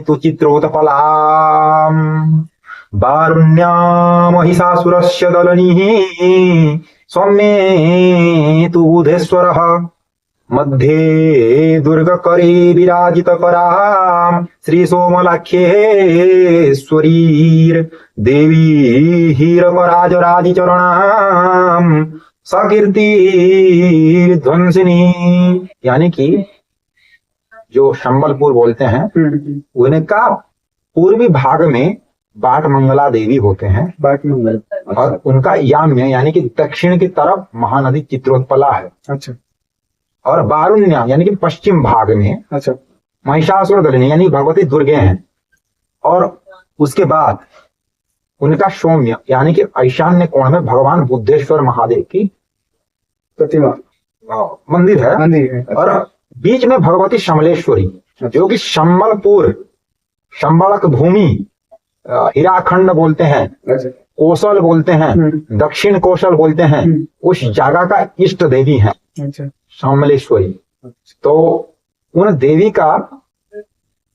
तु चित्रोत्पलाम, वारुण्या महिषासुरस्य दलनी सौम्ये तु बुधेश्वरः, मध्ये दुर्गकरे विराजित कराम श्री सोमलाख्येश्वरीर देवी हीरकराज राजी चरणाम सकीर्ति ध्वंसिनी। यानी कि जो संबलपुर बोलते हैं, उनका पूर्वी भाग में बाट मंगला देवी होते हैं। बाट मंगल। और उनका याम्य यानी कि दक्षिण की तरफ महानदी चित्रोत्पला है। अच्छा। और वारुण्य यानी कि पश्चिम भाग में, अच्छा, महिषासुर दलिनी यानी भगवती दुर्गे हैं। और उसके बाद उनका सौम्य यानी कि ईशान्य कोण में भगवान बुद्धेश्वर महादेव की प्रतिमा, मंदिर है। अच्छा। और बीच में भगवती समलेश्वरी, जो कि संबलपुर, संबलक भूमि, हीराखंड बोलते हैं, कौशल बोलते हैं, दक्षिण कौशल बोलते हैं, उस जगह का इष्ट देवी है। अच्छा। समलेश्वरी। तो उन देवी का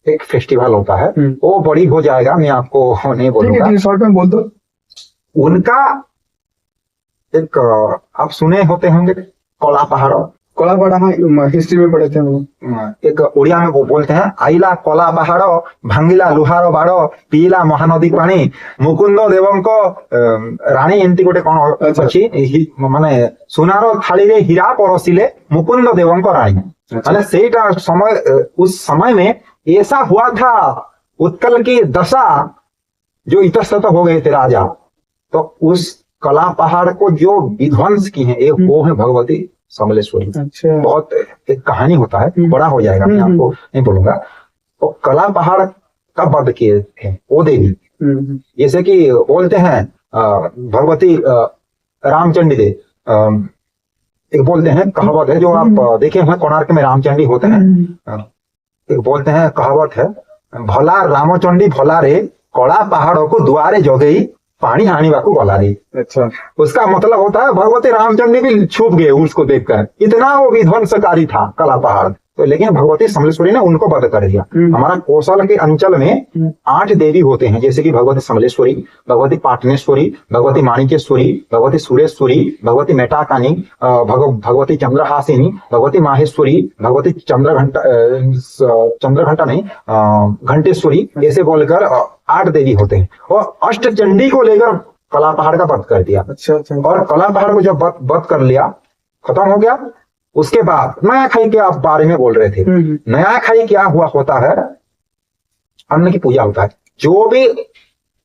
एक फेस्टिवल होता है, वो बड़ी हो जाएगा, मैं आपको नहीं बोलूंगा। शॉर्ट में बोल दो। उनका एक आप सुने होते होंगे कला पहाड़, कला पड़ा, हाँ हिस्ट्री में पढ़े थे वो। एक उड़िया में वो बोलते हैं आइला कला पहाड़ भांगिला लुहार बाड़ पीला महानदी पानी मुकुंद देवं को रानी एमती गोटे कौन अच्छी माने सुनार थाली रे हीरा परसिले मुकुंद देवं को रानी। माने सेटा समय, उस समय में ऐसा हुआ था, उत्कल की दशा जो इतस्तत हो गए थे राजा, तो उस कला पहाड़ को जो विध्वंस की है एक वो है भगवती समलेश्वरी। अच्छा। बहुत एक कहानी होता है, बड़ा हो जाएगा, मैं आपको नहीं बोलूंगा। तो कला पहाड़ का वध किए थे वो देवी, जैसे कि बोलते हैं भगवती रामचंडी दे, एक बोलते हैं कहावत है जो आप देखे हैं कोणार्क में रामचंडी होते हैं, एक बोलते हैं कहावत है भला रामचंडी भला रे कला पहाड़ों को द्वारे जोगई पानी हानि वाकू गला रे। अच्छा। उसका मतलब होता है भगवती रामचंद्र भी छुप गए उसको देखकर, इतना वो विध्वंसकारी था कला पहाड़। तो लेकिन भगवती समलेश्वरी ने उनको वध कर दिया। हमारा कौशल के अंचल में 8 देवी होते हैं, जैसे कि भगवती समलेश्वरी, भगवती पाटनेश्वरी, भगवती माणिकेश्वरी, भगवती सुरेश्वरी, भगवती मेटाकानी, भगवती चंद्रहासिनी, भगवती माहेश्वरी, भगवती चंद्रघंटा नहीं घंटेश्वरी, ऐसे बोलकर 8 देवी होते हैं। और अष्टचंडी को लेकर कला पहाड़ का वध कर दिया। अच्छा अच्छा। और कला पहाड़ को जब वध कर लिया, खत्म हो गया, उसके बाद नया खाई के आप बारे में बोल रहे थे। नया खाई क्या हुआ होता है, अन्न की पूजा होता है। जो भी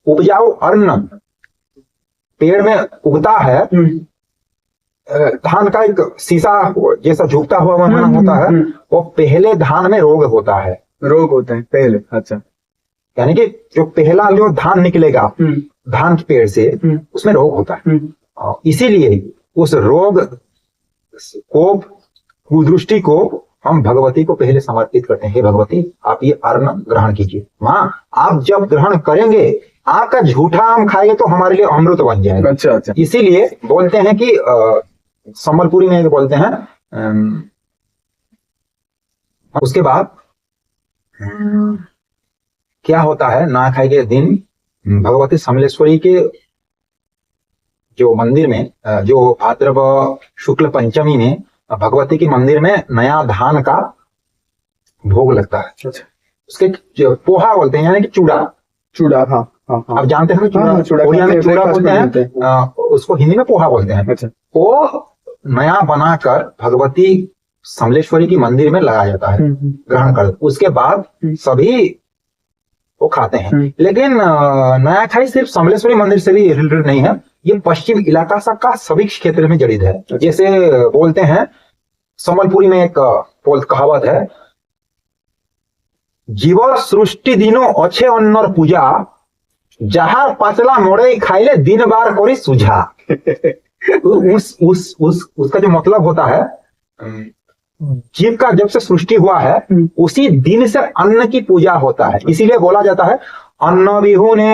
उपजाऊ अन्न पेड़ में उगता है, धान का एक शीशा जैसा झुकता हुआ वह होता है, वो पहले धान में रोग होता है। रोग होता है पहले? अच्छा। यानी कि जो पहला जो धान निकलेगा धान के पेड़ से, उसमें रोग होता है। इसीलिए उस रोग को, कुदृष्टि को हम भगवती को पहले समर्पित करते हैं। हे भगवती, आप ये अन्न ग्रहण कीजिए। माँ, आप जब ग्रहण करेंगे, आपका झूठा आम खाएंगे तो हमारे लिए अमृत बन जाएगा। अच्छा अच्छा। इसीलिए बोलते हैं कि संबलपुरी में बोलते हैं, उसके बाद क्या होता है, ना खाई के दिन भगवती समलेश्वरी के जो मंदिर में, जो भाद्रव शुक्ल पंचमी में भगवती के मंदिर में नया धान का भोग लगता है। अच्छा। उसके पोहा बोलते हैं, यानी कि चूड़ा। चूड़ा, हाँ हाँ हाँ। आप जानते हैं चूड़ा? चूड़ा उड़िया में चूड़ा बोलते हैं, उसको हिंदी में पोहा बोलते हैं। अच्छा। वो नया बनाकर भगवती समलेश्वरी की मंदिर में लगाया जाता है, ग्रहण कर। उसके बाद सभी वो खाते हैं। लेकिन नया खाई सिर्फ समलेश्वरी मंदिर से भी रिलेटेड नहीं है, ये पश्चिम इलाका का सभी क्षेत्र में जड़ित है। जैसे बोलते हैं, संबलपुरी में एक कहावत है, जीव सृष्टि दिनों अच्छे अन्नर पूजा जहार पाचला मोड़े खाइले दिन बार करी सुझा। उसका जो मतलब होता है, जीव का जब से सृष्टि हुआ है उसी दिन से अन्न की पूजा होता है। इसीलिए बोला जाता है अन्न बिहुने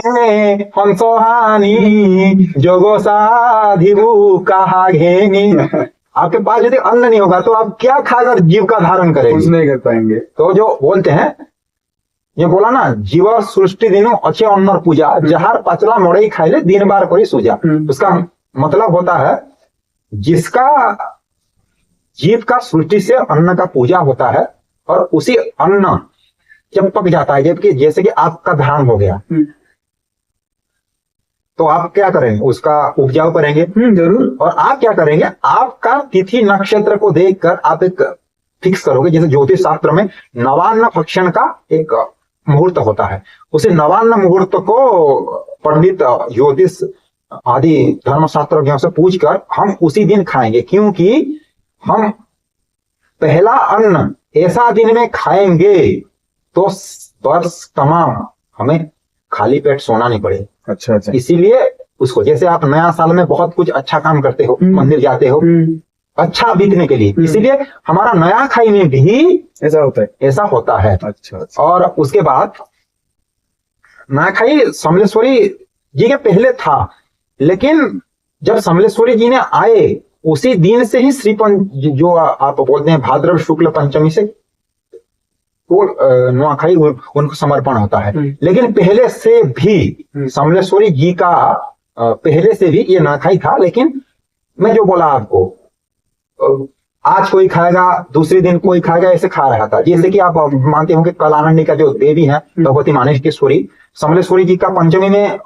हंसोहानी जोगो साधिबु कहा घेनी। आपके पास यदि अन्न नहीं होगा तो आप क्या खाकर जीव का धारण करेंगे? कुछ नहीं कर पाएंगे। तो जो बोलते हैं, ये बोला ना, जीव सृष्टि दिनों अच्छे अन्न पूजा जहार पचला मोड़े खाइले दिन बार करी सूजा। उसका मतलब होता है जिसका जीव का सृष्टि से अन्न का पूजा होता है, और उसी अन्न जब पक जाता है, जबकि जैसे कि आपका धान हो गया, तो आप क्या करेंगे? उसका उपजाऊ करेंगे जरूर। और आप क्या करेंगे? आपका तिथि नक्षत्र को देखकर आप एक फिक्स करोगे। जैसे ज्योतिष शास्त्र में नवान्न भक्षण का एक मुहूर्त होता है, उसी नवान्न मुहूर्त को पंडित ज्योतिष आदि धर्मशास्त्रज्ञों से पूछकर हम उसी दिन खाएंगे, क्योंकि हम पहला अन्न ऐसा दिन में खाएंगे तो वर्ष तमाम हमें खाली पेट सोना नहीं पड़े। अच्छा अच्छा। इसीलिए उसको, जैसे आप नया साल में बहुत कुछ अच्छा काम करते हो, मंदिर जाते हो अच्छा बीतने के लिए, इसीलिए हमारा नया खाई में भी ऐसा होता है। ऐसा होता है। अच्छा अच्छा। और उसके बाद नया खाई समलेश्वरी जी के पहले था, लेकिन जब समलेश्वरी जी ने आए उसी दिन से ही श्रीपंच, जो आप बोलते हैं भाद्रव शुक्ल पंचमी से वो नुआखाई उनको समर्पण होता है। लेकिन पहले से भी समलेश्वरी जी का पहले से भी ये नुआखाई था। लेकिन मैं जो बोला आपको, आज कोई खाएगा, दूसरे दिन कोई खाएगा, ऐसे खा रहा था। जैसे कि आप मानते होंगे कलाहंडी का जो देवी है भगवती मानेश्वरी, समलेश्वरी जी का पंचमी में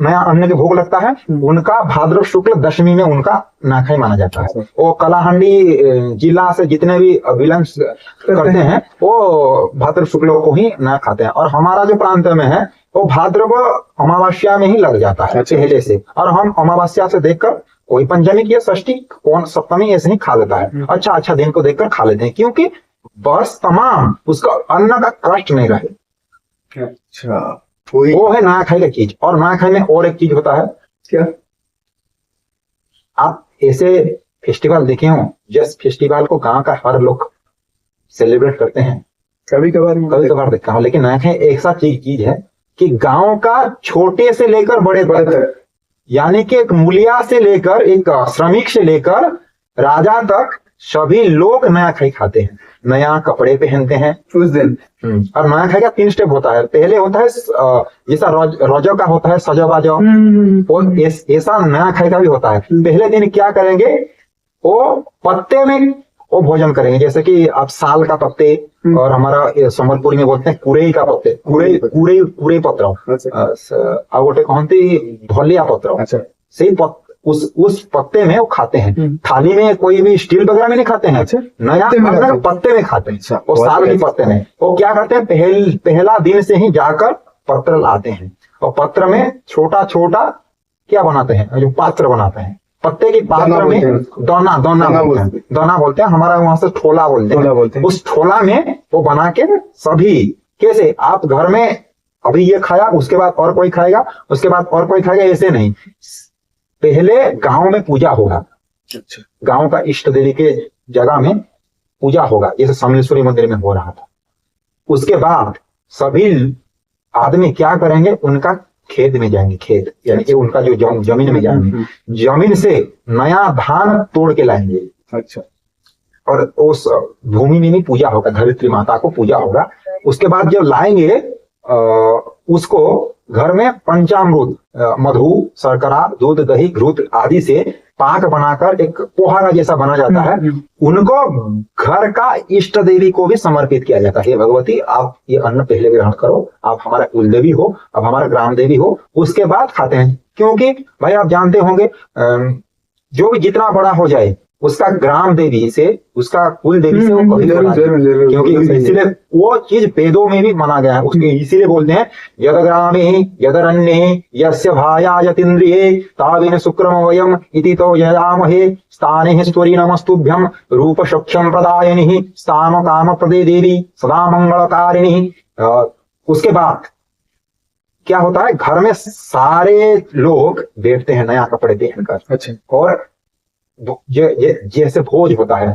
नया अन्न के भोग लगता है। उनका भाद्र शुक्ल दशमी में उनका नुआखाई माना जाता है। वो कलाहंडी जिला से जितने भी बिलोंग करते हैं वो भाद्र शुक्ल को ही ना खाते हैं। और हमारा जो प्रांत में है वो भाद्रव अमावस्या में ही लग जाता है पहले से। और हम अमावस्या से देखकर कोई पंचमी की षष्ठी कौन सप्तमी ऐसे ही खा लेता है। अच्छा दिन को देखकर खा लेते हैं, क्योंकि वर्ष तमाम उसका अन्न का कष्ट नहीं रहे। अच्छा, वो है नुआखाई का चीज। और नुआखाई में और एक चीज होता है, क्या आप ऐसे फेस्टिवल देखे हो, जिस फेस्टिवल को गांव का हर लोग सेलिब्रेट करते हैं, कभी कभार देखता हूँ। लेकिन नुआखाई ऐसा चीज है कि गांव का छोटे से लेकर बड़े तक, यानी कि एक मुलिया से लेकर, एक श्रमिक से लेकर राजा तक सभी लोग नुआखाई खाते हैं, नया कपड़े पहनते हैं उस दिन। और नुआखाई का 3 स्टेप होता है। पहले होता है जैसा रोजो का होता है सजो बाजो, और ऐसा नुआखाई का भी होता है। पहले दिन क्या करेंगे, वो पत्ते में वो भोजन करेंगे, जैसे कि आप साल का पत्ते, और हमारा संबलपुरी में बोलते हैं कुरेई का पत्ते, कुरेई पत्र, आ गोटे कहती भलिया पत्र, सही उस पत्ते में वो खाते हैं। थाली में कोई भी स्टील वगैरह में नहीं खाते हैं, नया पत्ते में खाते हैं। वो साल के पत्ते में वो क्या करते हैं, पहला दिन से ही जाकर पत्र लाते हैं, और पत्र में छोटा छोटा क्या बनाते हैं, जो पात्र बनाते हैं, पत्ते की पात्र में दोना बोलते हैं, हमारा वहां से ठोला बोलते हैं। उस ठोला में वो बना के सभी, कैसे आप घर में अभी ये खाया, उसके बाद और कोई खाएगा, उसके बाद और कोई खाएगा, ऐसे नहीं। पहले गांव में पूजा होगा, गांव का इष्ट देवी के जगह में पूजा होगा, जैसे समलेश्वरी मंदिर में हो रहा था। उसके बाद सभी आदमी क्या करेंगे, उनका खेत में जाएंगे, खेत यानी कि उनका जो जमीन में जाएंगे, जमीन से नया धान तोड़ के लाएंगे। अच्छा, और उस भूमि में भी पूजा होगा, धरित्री माता को पूजा होगा। उसके बाद जब लाएंगे उसको घर में पंचामृत, मधु, शर्करा, दूध, दही, घृत आदि से पाक बनाकर एक पोहा का जैसा बना जाता है। उनको घर का इष्ट देवी को भी समर्पित किया जाता है। हे भगवती, आप ये अन्न पहले ग्रहण करो, आप हमारा कुल देवी हो, आप हमारा ग्राम देवी हो, उसके बाद खाते हैं। क्योंकि भाई आप जानते होंगे, जो भी जितना बड़ा हो जाए उसका ग्राम देवी से, उसका कुल देवी से वो कभी नहीं, क्योंकि इसीलिए वो चीज वेदों में भी माना गया है। उसके इसीलिए बोलते हैं यद ग्रामे यद रण्ये यस्य भाया यतीन्द्रिये तावेन शुक्रम वयम इति तो यजामहे स्थाने स्वरी नमस्तुभ्यम रूप सक्षम प्रदायिनी स्थान काम प्रदे देवी सदा मंगलकारिणी। उसके बाद क्या होता है, घर में सारे लोग बैठते हैं नया कपड़े पहनकर। अच्छा, और जैसे भोज होता है,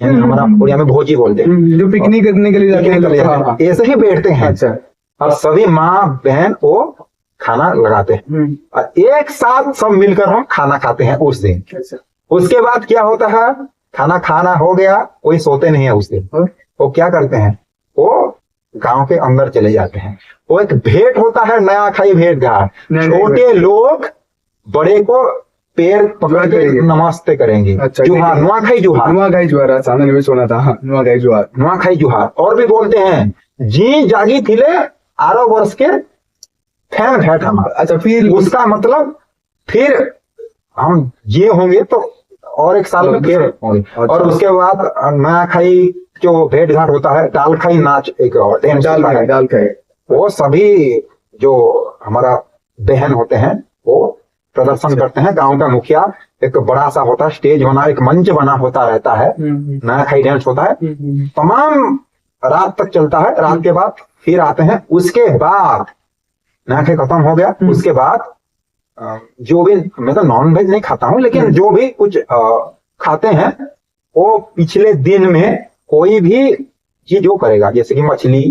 हमारा उड़िया में भोजी बोलते हैं, जो पिकनिक करने के लिए जाते हैं, ऐसे ही बैठते हैं। अच्छा, और सभी माँ बहन वो खाना लगाते हैं और एक साथ सब मिलकर हम खाना खाते हैं उस दिन। उसके बाद क्या होता है, खाना हो गया, कोई सोते नहीं है उस दिन। वो क्या करते हैं, वो गांव के अंदर चले जाते हैं। वो एक भेंट होता है, नया खाई भेंट घाट, छोटे लोग बड़े को पैर पकड़ के नमस्ते करेंगे। अच्छा, जुहार, नुआखाई जुहार सामने में सुना था। नुआखाई जुहार। और भी बोलते हैं जी जागी थिले 12 वर्ष के फैन भेंट हमारा। अच्छा, फिर उसका मतलब फिर हम ये होंगे तो और एक साल में फिर होंगे। और उसके बाद नुआखाई जो भेंट घाट होता है, डालखाई नाच एक और डाल खाई, वो सभी जो हमारा बहन होते हैं वो प्रदर्शन करते हैं। गांव का मुखिया, एक बड़ा सा होता है स्टेज बना, एक मंच बना होता रहता है, नुआखाई डांस होता है, तमाम रात तक चलता है। रात के बाद फिर आते हैं। उसके बाद नुआखाई खत्म हो गया, उसके बाद जो भी, मैं तो नॉन वेज नहीं खाता हूँ, लेकिन जो भी कुछ खाते हैं वो पिछले दिन में कोई भी चीज जो करेगा, जैसे कि मछली,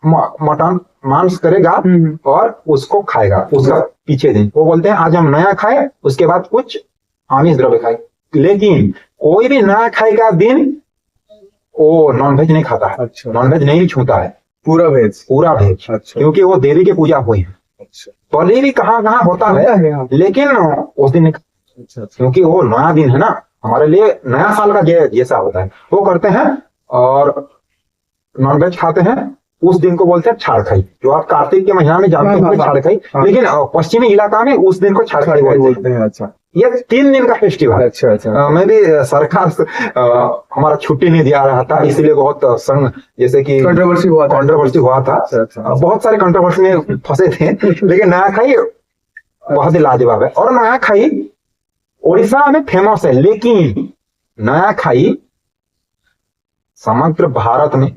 मटन, मांस करेगा और उसको खाएगा। उसका पीछे दिन वो बोलते हैं आज हम नया खाए, उसके बाद कुछ आमिष द्रव्य खाए। लेकिन कोई भी नया खाए का दिन वो नॉनवेज नहीं खाता है, अच्छा, नॉनवेज नहीं छूता है, पूरा वेज। पूरा वेज, अच्छा क्योंकि वो देवी की पूजा हुई है। अच्छा पहले भी कहाँ कहाँ होता है, हाँ। लेकिन उस दिन अच्छा अच्छा क्योंकि वो नया दिन है ना, हमारे लिए नया साल का जैसा होता है, वो करते हैं और नॉनवेज खाते हैं। उस दिन को बोलते हैं छाड़खाई, जो आप कार्तिक के महीना में जानते हाँ, होंगे हाँ, छाड़खाई, हाँ। लेकिन पश्चिमी इलाका में उस दिन को छाड़खाई बोलते बोलते हैं। हैं। अच्छा ये 3 दिन का फेस्टिवल। अच्छा अच्छा मैं भी सरकार हमारा छुट्टी नहीं दिया रहा था, इसलिए बहुत संग जैसे कि कंट्रोवर्सी हुआ था। कंट्रोवर्सी हुआ था। अच्छा अच्छा बहुत सारे कंट्रोवर्सी में फंसे थे, लेकिन नया खाई बहुत ही लाजवाब है। और नया खाई उड़ीसा में फेमस है, लेकिन नया खाई समग्र भारत में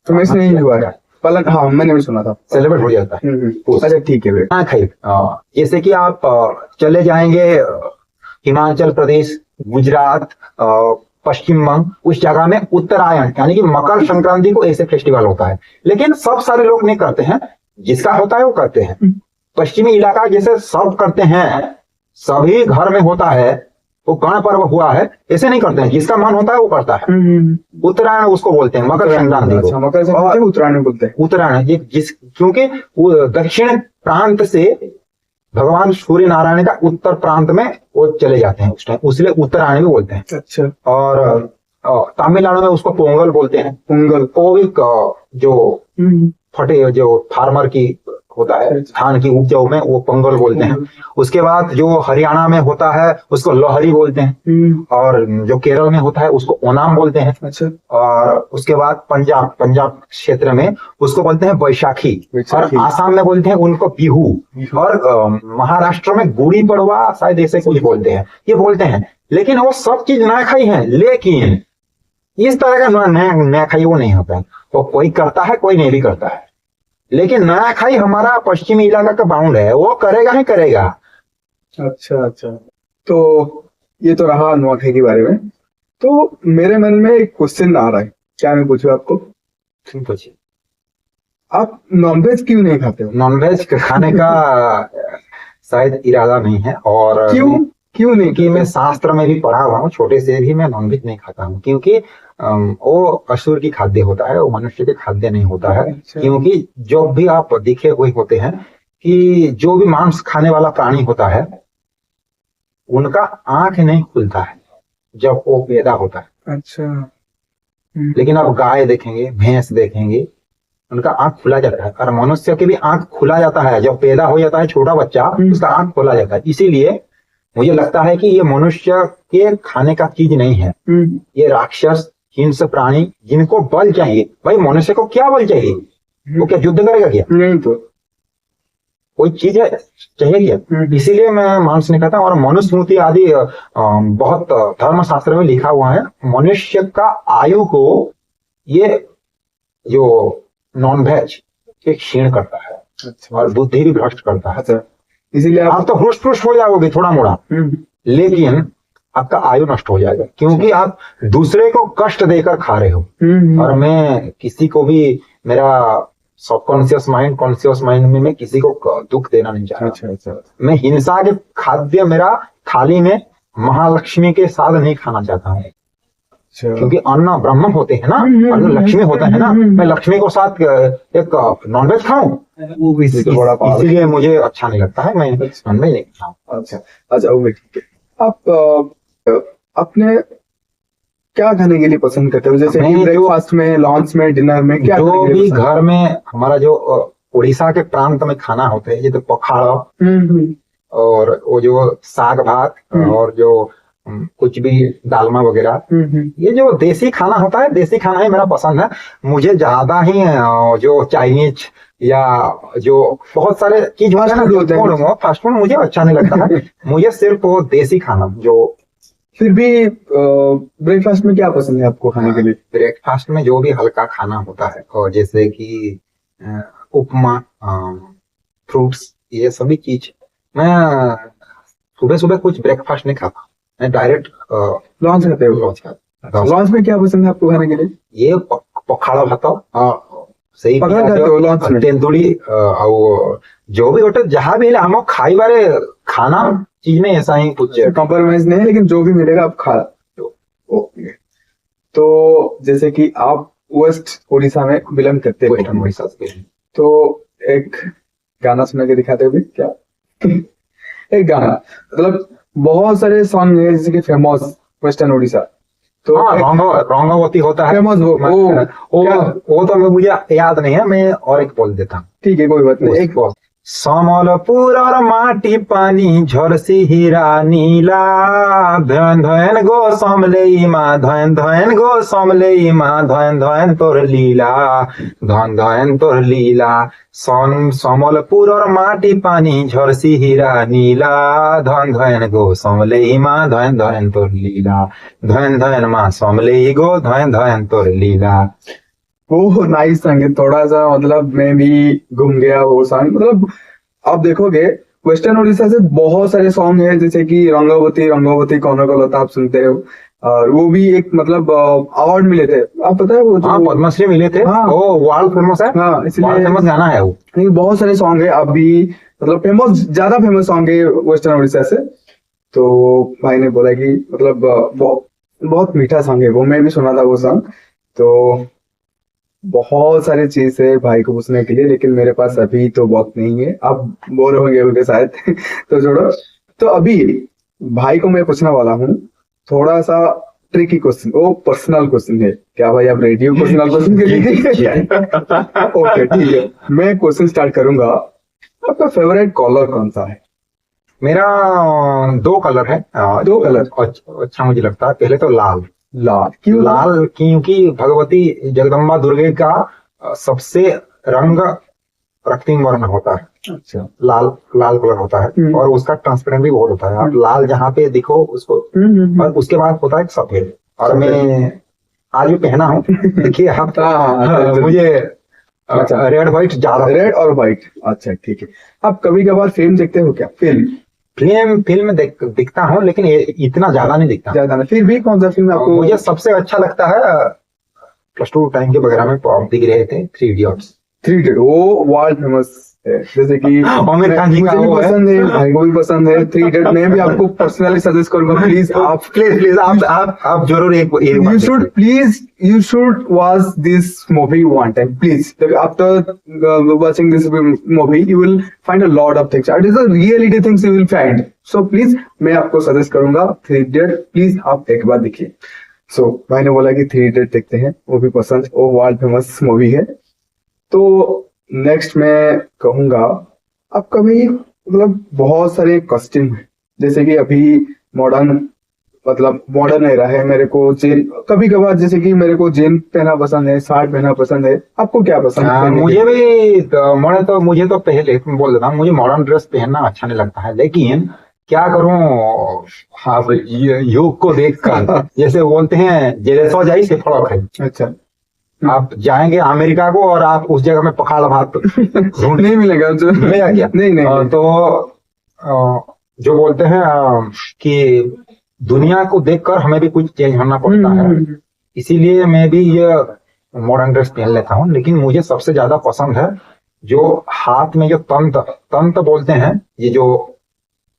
तो मैं नहीं हुआ है पालन। हाँ मैंने भी सुना था। सेलिब्रेट हो जाता है। अच्छा ठीक है नया खाई जैसे कि आप चले जाएंगे हिमाचल प्रदेश, गुजरात, पश्चिम बंग, उस जगह में उत्तरायण यानी कि मकर संक्रांति को ऐसे फेस्टिवल होता है, लेकिन सब सारे लोग नहीं करते हैं, जिसका होता है वो करते हैं। पश्चिमी इलाका जैसे सब करते हैं, सभी घर में होता है, वो गण पर्व हुआ है, ऐसे नहीं करते हैं, जिसका मन होता है वो करता है। उत्तरायण उसको बोलते हैं, मकर संक्रांति को। अच्छा मकर संक्रांति उत्तरायण बोलते हैं। उत्तरायण ये क्योंकि वो दक्षिण प्रांत से भगवान सूर्य नारायण का उत्तर प्रांत में वो चले जाते हैं उस टाइम, इसलिए उत्तरायण भी बोलते हैं। अच्छा और तमिलनाडु में उसको पोंगल बोलते हैं। पोंगल वो भी जो फटे जो फार्मर की होता है, धान की उपजाऊ में वो पोंगल बोलते हैं। उसके बाद जो हरियाणा में होता है उसको लोहरी बोलते हैं, और जो केरल में होता है उसको ओनाम बोलते हैं। अच्छा और उसके बाद पंजाब क्षेत्र में उसको बोलते हैं बैसाखी, और आसाम में बोलते हैं उनको बिहू, और महाराष्ट्र में गुड़ी पड़वा शायद ऐसे कुछ बोलते हैं, ये बोलते हैं। लेकिन वो सब चीज नया खाई है, लेकिन इस तरह का नया खाई वो नहीं होता है। वो कोई करता है, कोई नहीं भी करता है, लेकिन नया खाई हमारा पश्चिमी इलाका का बाउंड है, वो करेगा ही करेगा। अच्छा अच्छा तो ये तो रहा नुआखाई के बारे में। तो मेरे मन में एक क्वेश्चन आ रहा है, क्या मैं पूछूं आपको? पूछिए। आप नॉनवेज क्यों नहीं खाते हो? नॉनवेज खाने का शायद इरादा नहीं है। और क्यों नहीं? कि मैं शास्त्र में भी पढ़ा हुआ हूँ, छोटे से भी मैं नॉनवेज नहीं खाता हूँ, क्योंकि वो असुर की खाद्य होता है, वो मनुष्य के खाद्य नहीं होता है। अच्छा। क्योंकि जो भी आप दिखे हुए होते हैं कि जो भी मांस खाने वाला प्राणी होता है उनका आंख नहीं खुलता है जब वो पैदा होता है। अच्छा लेकिन आप गाय देखेंगे, भैंस देखेंगे, उनका आंख खुला जाता है, और मनुष्य के भी आंख खुला जाता है जब पैदा हो जाता है छोटा बच्चा, उसका आंख खोला जाता है। इसीलिए मुझे लगता है कि ये मनुष्य के खाने का चीज नहीं है, ये राक्षस हिंस प्राणी जिनको बल चाहिए। भाई मनुष्य को क्या बल चाहिए? वो क्या युद्ध करेगा क्या? नहीं तो कोई चीज है चाहिए क्या? इसीलिए मैं मांस नहीं खाता। और मनुस्मृति आदि बहुत धर्मशास्त्र में लिखा हुआ है, मनुष्य का आयु को ये जो नॉनवेज ये क्षीण करता है। अच्छा। और बुद्धि भी भ्रष्ट करता है। अच्छा इसीलिए आप तो हुष्ट पुष्ट हो जाओगे थोड़ा मोड़ा, लेकिन आपका आयु नष्ट हो जाएगा, क्योंकि आप दूसरे को कष्ट देकर खा रहे हो। और मैं किसी को भी, मेरा सबकॉन्शियस माइंड कॉन्शियस माइंड में मैं किसी को दुख देना नहीं चाहता। अच्छा अच्छा मैं हिंसा के खाद्य मेरा थाली में महालक्ष्मी के साथ नहीं खाना चाहता हूँ, अच्छा क्योंकि अन्न ब्रह्म होते हैं ना, अन्न लक्ष्मी होता है ना। मैं लक्ष्मी को साथ एक नॉनवेज खाऊं, वो भी तो बड़ा पाप है। इसीलिए मुझे अच्छा नहीं लगता है, मैं नॉनवेज नहीं खाऊं। अच्छा अच्छा वो ठीक है। आप अपने क्या खाने के लिए पसंद करते हो? जैसे मैं ब्रेकफास्ट में, लंच में, डिनर में क्या जो खाने के लिए भी पसंद? घर में हमारा जो उड़ीसा के प्रांत में खाना होते हैं, ये तो पखाड़ा और वो जो साग भात और जो कुछ भी दालमा वगैरह, ये जो देसी खाना होता है, देसी खाना ही मेरा पसंद है। मुझे ज्यादा ही जो चाइनीज या जो बहुत सारे चीज होते हैं ना, फास्ट फूड मुझे अच्छा नहीं लगता है। मुझे सिर्फ वो देसी खाना जो। फिर भी ब्रेकफास्ट में क्या पसंद है आपको खाने के लिए? ब्रेकफास्ट में जो भी हल्का खाना होता है, और जैसे कि उपमा, फ्रूट्स, ये सभी चीज। मैं सुबह सुबह कुछ ब्रेकफास्ट नहीं खाता, मैं डायरेक्ट लंच खाते हो? लंच खाता। लंच में क्या पसंद है आपको खाने के लिए? ये पखाड़ा भात सही तेंदुली और जो भी होटल जहाँ भी हम खाई बारे खाना चीज में ऐसा ही कुछ कंप्रोमाइज नहीं है, लेकिन जो भी मिलेगा आप खा। ओके तो जैसे कि आप वेस्ट उड़ीसा में बिलोंग करते वेस्टर्न हो, उड़ीसा से। तो एक गाना सुना के दिखाते हो भी क्या? एक गाना, मतलब बहुत सारे सॉन्ग है जैसे कि फेमस वेस्टर्न उड़ीसा, तो हाँ, रंगावती होता है फेमस वो क्या? वो तो मुझे याद नहीं है, मैं और एक बोल देता हूँ। ठीक है, कोई बात नहीं। एक समलपुर माटी पानी झरसी हीरा नीला, धन धन गो समलेइमा, धन धन गो समलेइमा, धन धन तोर लीला, धन धन तोर लीला। समलपुर माटी पानी झरसी हीरा नीला, धन धन गो समलेइमा, धन धन तोर लीला, धन धन मा समलेइ गो, धन धन तोर लीला। वो नाइस सॉन्ग है, थोड़ा सा मतलब मैं भी घूम गया वो सॉन्ग। मतलब आप देखोगे वेस्टर्न उड़ीसा से बहुत सारे सॉन्ग है, जैसे कि रंगावती रंगावती कौन लता आप सुनते हो, और वो भी एक मतलब अवार्ड मिले थे, आप पता है वो हाँ, पद्मश्री मिले थे। हाँ। वो वर्ल्ड फेमस है। हाँ, इसलिए वर्ल्ड फेमस गाना है वो। नहीं, बहुत सारे सॉन्ग है अभी, मतलब फेमस, ज्यादा फेमस सॉन्ग है वेस्टर्न उड़ीसा से। तो भाई ने बोला कि मतलब बहुत बहुत मीठा सॉन्ग है वो, मैं भी सुना था वो सॉन्ग। तो बहुत सारे चीज है भाई को पूछने के लिए, लेकिन मेरे पास अभी तो बहुत नहीं है, आप बोर होंगे उनके शायद। तो छोड़ो। तो अभी भाई को मैं पूछने वाला हूँ थोड़ा सा ट्रिकी क्वेश्चन, वो पर्सनल क्वेश्चन है। क्या भाई आप रेडी हो पर्सनल क्वेश्चन के लिए? ओके, ठीक है, मैं क्वेश्चन स्टार्ट करूंगा। आपका फेवरेट कलर कौन सा है? मेरा दो कलर है। दो कलर? अच्छा मुझे लगता है। पहले तो लाल। लाल क्यों? लाल क्योंकि भगवती जगदम्बा दुर्गे का सबसे रंग रक्तिम वर्ण होता है। अच्छा। लाल लाल कलर होता है और उसका ट्रांसपेरेंट भी बहुत होता है। आप लाल जहाँ पे दिखो उसको, और उसके बाद होता है सफेद। और मैं आज भी पहना हूँ, देखिए आप। मुझे अच्छा, रेड व्हाइट ज्यादा। रेड और व्हाइट, अच्छा ठीक है। आप कभी कभार फिल्म देखते हो क्या? फिल्म दिखता हूँ, लेकिन इतना ज्यादा नहीं दिखता। ज्यादा ना, फिर भी कौन सा फिल्म आपको? मुझे सबसे अच्छा लगता है प्लस टू टाइम के वगैरह में आप दिख रहे थे 3 इडियट्स। 3 इडियट, वो वर्ल्ड फेमस है, जैसे कि आमिर खान जी का मुझे भी वो है। पसंद है, भाई को भी पसंद है 3 इडियट। मैं भी आपको पर्सनली सजेस्ट करूंगा, प्लीज प्लीज आप जरूर एक you should please you should watch this movie one time, please. After watching this movie you will find a lot of things, it is a reality things you will find. So please मैं आपको suggest करूंगा 3 idiot, please आप एक बार देखिए। सो भाई ने बोला कि 3 इडियट देखते हैं, वो भी पसंद, वो वर्ल्ड फेमस मूवी है। तो नेक्स्ट मैं कहूंगा, आपका भी मतलब बहुत सारे कॉस्ट्यूम है, जैसे कि अभी मॉडर्न, मतलब मॉडर्न एरा है, मेरे को जीन कभी कभार, जैसे कि मेरे को जीन पहना पसंद है, शर्ट पहना पसंद है, आपको क्या पसंद है? मुझे मुझे तो पहले बोल देता हूँ, मुझे मॉडर्न ड्रेस पहनना अच्छा नहीं लगता है, लेकिन क्या करूं, आप युग को देखकर जैसे बोलते हैं जेले सो जाई से फड़ो खाई। अच्छा, आप जाएंगे अमेरिका को और आप उस जगह में पखाड़ भात ढूंढ नहीं मिलेगा जो मिलेगा क्या? नहीं। तो जो बोलते हैं कि दुनिया को देखकर हमें भी कुछ चेंज होना पड़ता है, इसीलिए मैं भी ये मॉडर्न ड्रेस पहन लेता हूँ। लेकिन मुझे सबसे ज्यादा पसंद है जो हाथ में जो तंत बोलते हैं, ये जो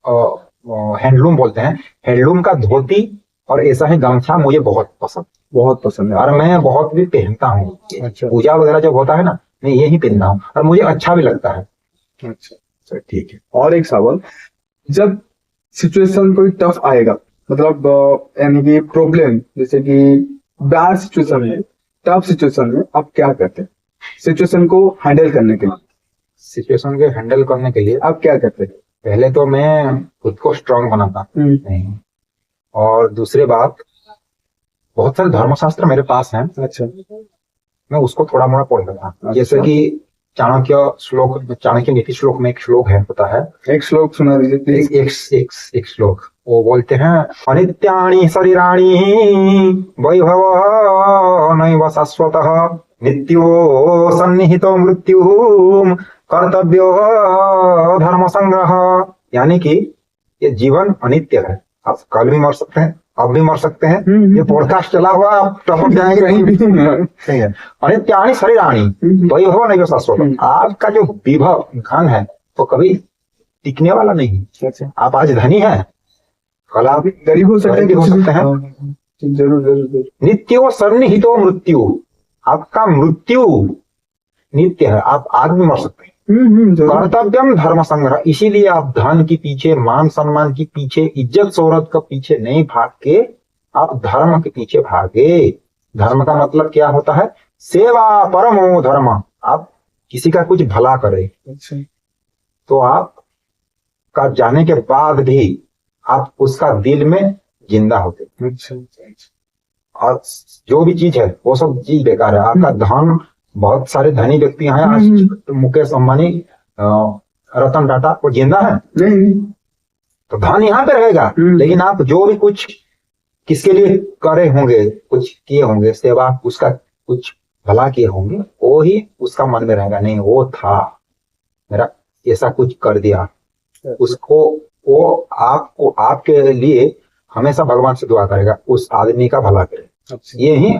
हैंडलूम बोलते हैं, हैंडलूम का धोती और ऐसा ही गमछा मुझे बहुत पसंद है, और मैं बहुत भी पहनता हूँ। अच्छा, पूजा वगैरह जब होता है ना, मैं यही पहनता हूँ और मुझे अच्छा भी लगता है। अच्छा ठीक है। और एक सवाल, जब सिचुएशन कोई टफ आएगा, मतलब यानी कि प्रॉब्लम, जैसे कि बैड सिचुएशन है, टफ सिचुएशन में आप क्या करते हैं? सिचुएशन को हैंडल करने के लिए, सिचुएशन को हैंडल करने के लिए आप क्या करते हैं? पहले तो मैं खुद को स्ट्रांग बनाता नहीं, और दूसरी बात, बहुत सारे धर्मशास्त्र मेरे पास हैं। अच्छा, मैं उसको थोड़ा मोड़ा पढ़ लेता हूँ। जैसे कि चाणक्य नीति श्लोक में एक श्लोक है, पता है? एक श्लोक सुना दीजिए प्लीज। एक श्लोक वो बोलते हैं, अनित्यानि शरीराणि वैभव नैव शाश्वतः, नित्यो सन्निहितो मृत्यु कर्तव्यो धर्म संग्रह। यानी कि ये जीवन अनित्य है, आप कल भी मर सकते हैं, अब भी मर सकते हैं। ये पॉडकास्ट चला हुआ, आप टपक जाएंगे कहीं भी। सही है। अनित्यानि शरीराणि वैभव नैव शाश्वतः, आपका जो विभव धन है तो कभी टिकने वाला नहीं। अच्छा, आप आज धनी हैं, कल आप गरीब हो सकते हैं। जरूर जरूर जरूर। नित्यो सन्निहितो मृत्यु, आपका मृत्यु नित्य है, आप आज भी मर सकते हैं। जरूर। कर्तव्यम धर्म संग्रह, इसीलिए आप धन के पीछे, मान सम्मान के पीछे, इज्जत शोहरत के पीछे नहीं भाग के आप धर्म के पीछे भागे। धर्म का मतलब क्या होता है? सेवा परमो धर्म। आप किसी का कुछ भला करें अच्छा तो आप का जाने के बाद भी आप उसका दिल में जिंदा होते। अच्छा अच्छा। और जो भी चीज है वो सब चीज बेकार है। आपका धन, बहुत सारे धनी व्यक्ति हैं आज, मुकेश अंबानी, रतन टाटा, वो जिंदा है नहीं तो धन यहाँ पे रहेगा, लेकिन आप जो भी कुछ किसके लिए करे होंगे, कुछ किए होंगे सेवा, उसका कुछ भला किए होंगे, वो ही उसका मन में रहेगा। नहीं, वो था मेरा, ऐसा कुछ कर दिया, उसको, वो आपको, आपके लिए हमेशा भगवान से दुआ करेगा, उस आदमी का भला करे। ये ही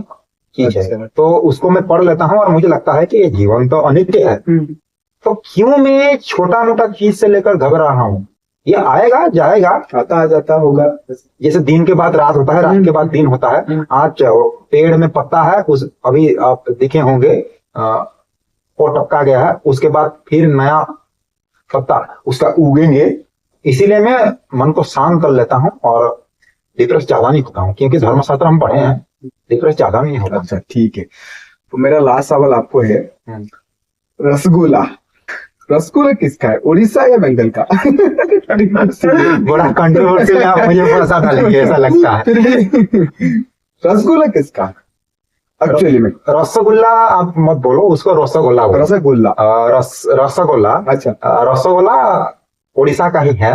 चीज है। तो उसको मैं पढ़ लेता हूँ और मुझे लगता है कि ये जीवन तो अनित्य है, तो क्यों मैं छोटा मोटा चीज से लेकर घबरा रहा हूँ? ये आएगा जाएगा, आता जाता होगा। जैसे दिन के बाद रात होता है, रात के बाद दिन होता है। आज पेड़ में पत्ता है, उस अभी आप देखे होंगे वो टपका गया है, उसके बाद फिर नया पत्ता उसका उगेंगे। इसीलिए मैं मन को शांत कर लेता हूँ और डिप्रेस ज्यादा नहीं होता हूँ, क्योंकि धर्मशास्त्र हम पढ़े हैं, डिप्रेस ज्यादा नहीं होता। अच्छा ठीक है, तो मेरा लास्ट सवाल आपको है, रसगुल्ला, रसगुल्ला किसका है, उड़ीसा या बंगाल का? बड़ा कंट्रोवर्शियल आप मुझे फंसा डालेंगे ऐसा लगता है। रसगुल्ला किसका एक्चुअली में? रसगुल्ला आप मत बोलो, उसको रसगुल्ला बोलो। रसगुल्ला, रसगुल्ला, अच्छा। रसगुल्ला उड़ीसा का ही है।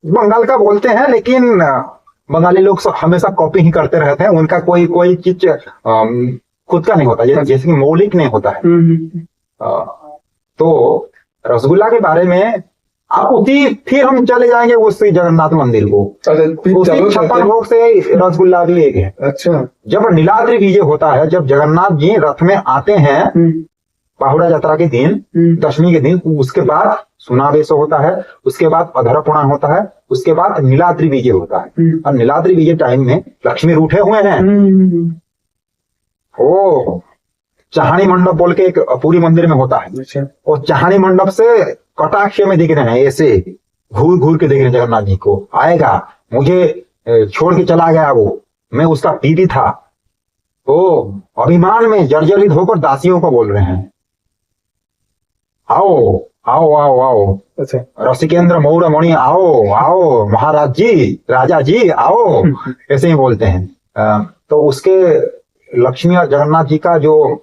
बंगाल का बोलते हैं, लेकिन बंगाली लोग हमेशा कॉपी ही करते रहते हैं, उनका कोई चीज खुद का नहीं होता, जैसे कि मौलिक नहीं होता है। तो रसगुल्ला के बारे में आप फिर हम चले जाएंगे उस जगन्नाथ मंदिर को, उसी 56 भोग से रसगुल्ला भी एक है। अच्छा, जब नीलाद्रि विजय होता है, जब जगन्नाथ जी रथ में आते हैं बाहुड़ा यात्रा के दिन, दशमी के दिन, उसके बाद सुनावेश होता है, उसके बाद अधरपुराण होता है, उसके बाद नीलाद्रि विजय होता है। और नीलाद्रि विजय टाइम में लक्ष्मी रूठे हुए हैं। ओ चाहनी मंडप बोल के एक पूरी मंदिर में होता है, और चाहनी मंडप से कटाक्ष में दिख रहे हैं, ऐसे घूर घूर के देख रहे हैं जगन्नाथ जी को। आएगा, मुझे छोड़ के चला गया वो, मैं उसका पीढ़ी था। तो अभिमान में जर्जरित होकर दासियों को बोल रहे हैं, आओ आओ आओ आओ, अच्छा, रसिकेंद्र मौर्य मणि आओ आओ, महाराज जी, राजा जी आओ, ऐसे ही बोलते हैं। तो उसके लक्ष्मी और जगन्नाथ जी का जो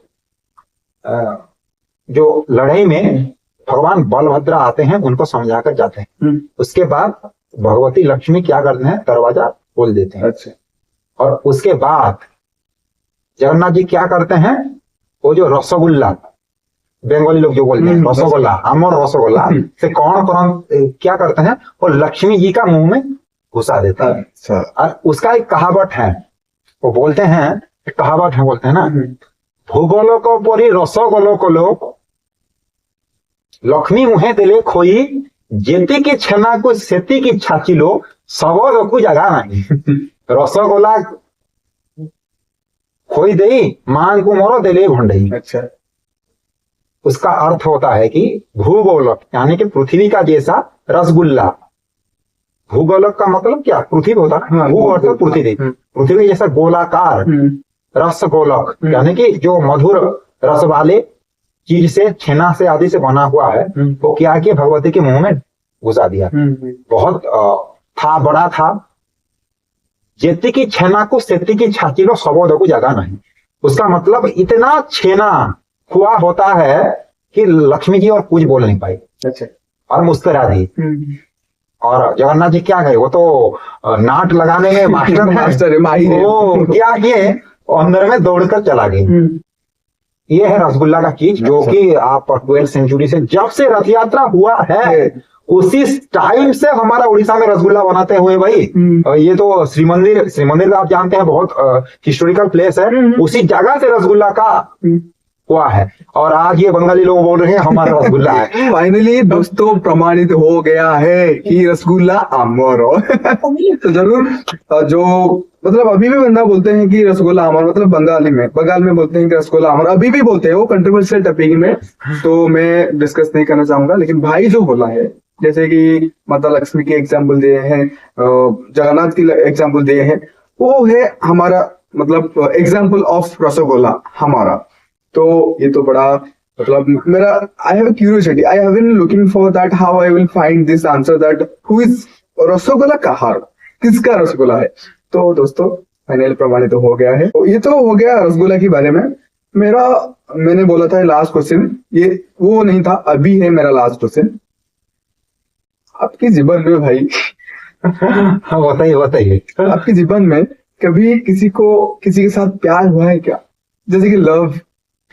लड़ाई में भगवान बलभद्र आते हैं, उनको समझाकर जाते हैं। उसके बाद भगवती लक्ष्मी क्या करते हैं, दरवाजा खोल देते हैं। अच्छा, और उसके बाद जगन्नाथ जी क्या करते हैं, वो जो रसगुल्ला, बंगाली लोग जो बोलते हैं रसगुल्ला, अमर रसगुल्ला से कौन क्या करते हैं, वो लक्ष्मी जी का मुंह में घुसा देते हैं। अच्छा, और उसका एक कहावत है, वो बोलते हैं, कहावत है, बोलते हैं ना, भूगोलोक परी रसगोलोक लोक लक्ष्मी मुहे दिले खोई, जेती की छेना को सेती की छाची लो, सबद को जगह नहीं। रसगोला खोई दे मान को मोरो दिले भंडई। अच्छा, उसका अर्थ होता है कि भूगोलक यानी कि पृथ्वी का जैसा रसगुल्ला। भूगोलक का मतलब क्या, पृथ्वी होता है, भू अर्थ पृथ्वी, पृथ्वी जैसा गोलाकार रसगोलक, यानी कि जो मधुर रस वाले चीज से, छेना से आदि से बना हुआ है, वो क्या किया, भगवती के मुंह में घुसा दिया। बहुत था, बड़ा था। जेती की छेना को सेती की छाती लो, सबोद को जगह नहीं। उसका मतलब इतना छेना हुआ होता है कि लक्ष्मी जी और कुछ बोल नहीं पाई। अच्छा, और मुस्कुरा दी। और जगन्नाथ जी क्या गए, वो तो नाट लगाने में मास्टर है, माहिर है। वो क्या किए, अंदर में दौड़कर चला गए। ये है रसगुल्ला का चीज, जो कि आप 12वीं सेंचुरी से, जब से रथ यात्रा हुआ है, उसी टाइम से हमारा उड़ीसा में रसगुल्ला बनाते हुए भाई। ये तो श्री मंदिर का आप जानते हैं, बहुत हिस्टोरिकल प्लेस है, उसी जगह से रसगुल्ला का हुआ है, और आज ये बंगाली लोग बोल रहे हैं हमारा रसगुल्ला है। फाइनली दोस्तों प्रमाणित हो गया है कि रसगुल्ला अमर हो। तो जरूर जो मतलब अभी भी बंदा बोलते हैं कि रसगुल्ला अमर, मतलब बंगाल में बोलते हैं कि रसगुल्ला अमर, अभी भी बोलते हैं, वो कंट्रोवर्शियल टॉपिक में तो मैं डिस्कस नहीं करना चाहूंगा। लेकिन भाई जो बोला है, जैसे कि माता लक्ष्मी के एग्जाम्पल दिए हैं, जगन्नाथ की एग्जाम्पल दिए हैं, वो है हमारा मतलब एग्जाम्पल ऑफ रसगुल्ला हमारा। तो ये तो बड़ा मतलब मेरा I have curiosity, I have been looking for that how I will find this answer that who is rasgulla कहाँ, किसका रसगुल्ला है। तो दोस्तों फाइनल प्रमाणित तो हो गया है। तो ये तो हो गया रसगुल्ला के बारे में। मैंने बोला था लास्ट क्वेश्चन, ये वो नहीं था, अभी है मेरा लास्ट क्वेश्चन। आपके जीवन में भाई बताइए। आपके जीवन में कभी किसी के साथ प्यार हुआ है क्या, जैसे कि लव?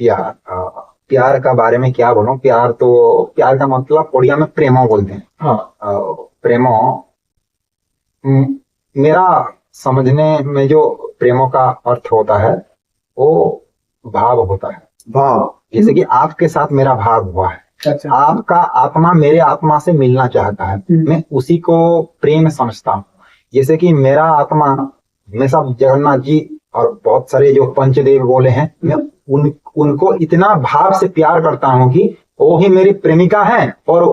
प्यार का बारे में क्या बोलूं। प्यार का मतलब ओडिया में प्रेमो बोलते हैं। हाँ। प्रेमो मेरा समझने में जो प्रेमो का अर्थ होता है वो भाव होता है। भाव, जैसे कि आपके साथ मेरा भाव हुआ है, अच्छा। आपका आत्मा मेरे आत्मा से मिलना चाहता है, मैं उसी को प्रेम समझता हूँ। जैसे कि मेरा आत्मा हमेशा जगन्नाथ जी और बहुत सारे जो पंचदेव बोले हैं, मैं उनको इतना भाव से प्यार करता हूँ कि वो ही मेरी प्रेमिका है और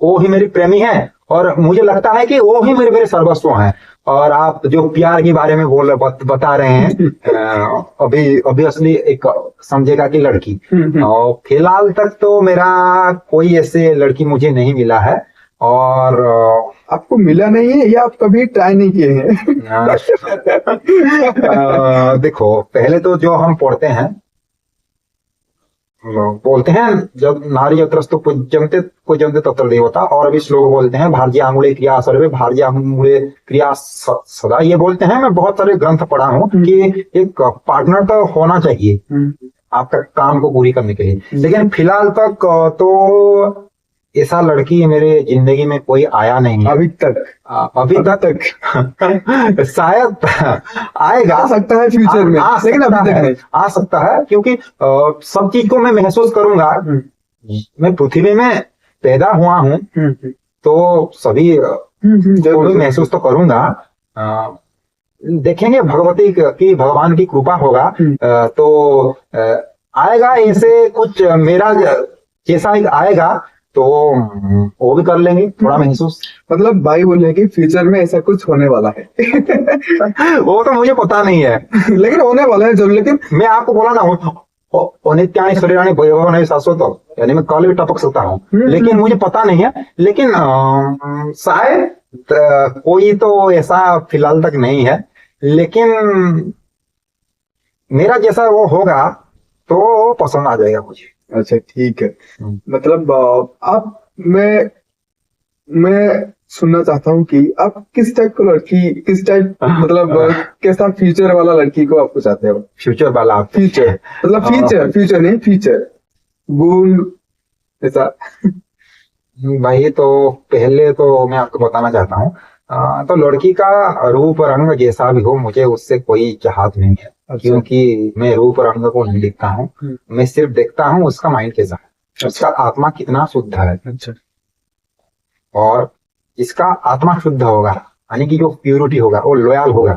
वो ही मेरी प्रेमी है, और मुझे लगता है कि वो ही मेरे सर्वस्व हैं। और आप जो प्यार के बारे में बता रहे हैं, अभी असली एक समझेगा कि लड़की, और फिलहाल तक तो मेरा कोई ऐसे लड़की मुझे नहीं मिला है। और आपको मिला नहीं है या आप कभी ट्राई नहीं किए हैं? देखो, पहले तो जो हम पढ़ते हैं, बोलते हैं जब नारी यत्रस्तु पूज्यन्ते तत्र देवता, और अभी श्लोक बोलते हैं भार्या आंगुले क्रिया सर्वे भार्या आंगुले क्रिया सदा। ये बोलते हैं, मैं बहुत सारे ग्रंथ पढ़ा हूँ कि एक पार्टनर तो होना चाहिए आपका काम को पूरी करने के लिए। लेकिन फिलहाल तक तो ऐसा लड़की मेरे जिंदगी में कोई आया नहीं है अभी तक। शायद आएगा, आ सकता है फ्यूचर में, लेकिन अभी तक नहीं आ सकता है, क्योंकि सब चीज को मैं महसूस करूंगा। मैं पृथ्वी में पैदा हुआ हूँ तो सभी को भी महसूस तो करूंगा। देखेंगे भगवान की कृपा होगा तो आएगा। ऐसे कुछ मेरा जैसा आएगा तो वो भी कर लेंगे थोड़ा महसूस। मतलब भाई बोल रहे हैं कि फ्यूचर में ऐसा कुछ होने वाला है। वो तो मुझे पता नहीं है, लेकिन होने वाला है जरूर। लेकिन मैं आपको बोला ना, अनित्यानि शरीराणि भयभवानि शाश्वत, यानी मैं कल भी टपक सकता हूँ, लेकिन मुझे पता नहीं है। लेकिन शायद कोई तो ऐसा फिलहाल तक नहीं है, लेकिन मेरा जैसा वो होगा तो पसंद आ जाएगा मुझे। अच्छा ठीक है। मतलब आप मैं सुनना चाहता हूँ कि आप किस टाइप को लड़की, किस टाइप मतलब कैसा फ्यूचर वाला लड़की को आपको चाहते हो? फ्यूचर वाला, फ्यूचर मतलब फ्यूचर नहीं, फ्यूचर गुण ऐसा। भाई तो पहले तो मैं आपको बताना चाहता हूँ, तो लड़की का रूप रंग जैसा भी हो, मुझे उससे कोई चाहत नहीं है। अच्छा। क्योंकि मैं रूप रंग को नहीं देखता हूँ, मैं सिर्फ देखता हूँ उसका माइंड कैसा है। अच्छा। उसका आत्मा कितना शुद्ध है। अच्छा। और इसका आत्मा शुद्ध होगा, यानी कि जो प्यूरिटी होगा, वो लॉयल होगा,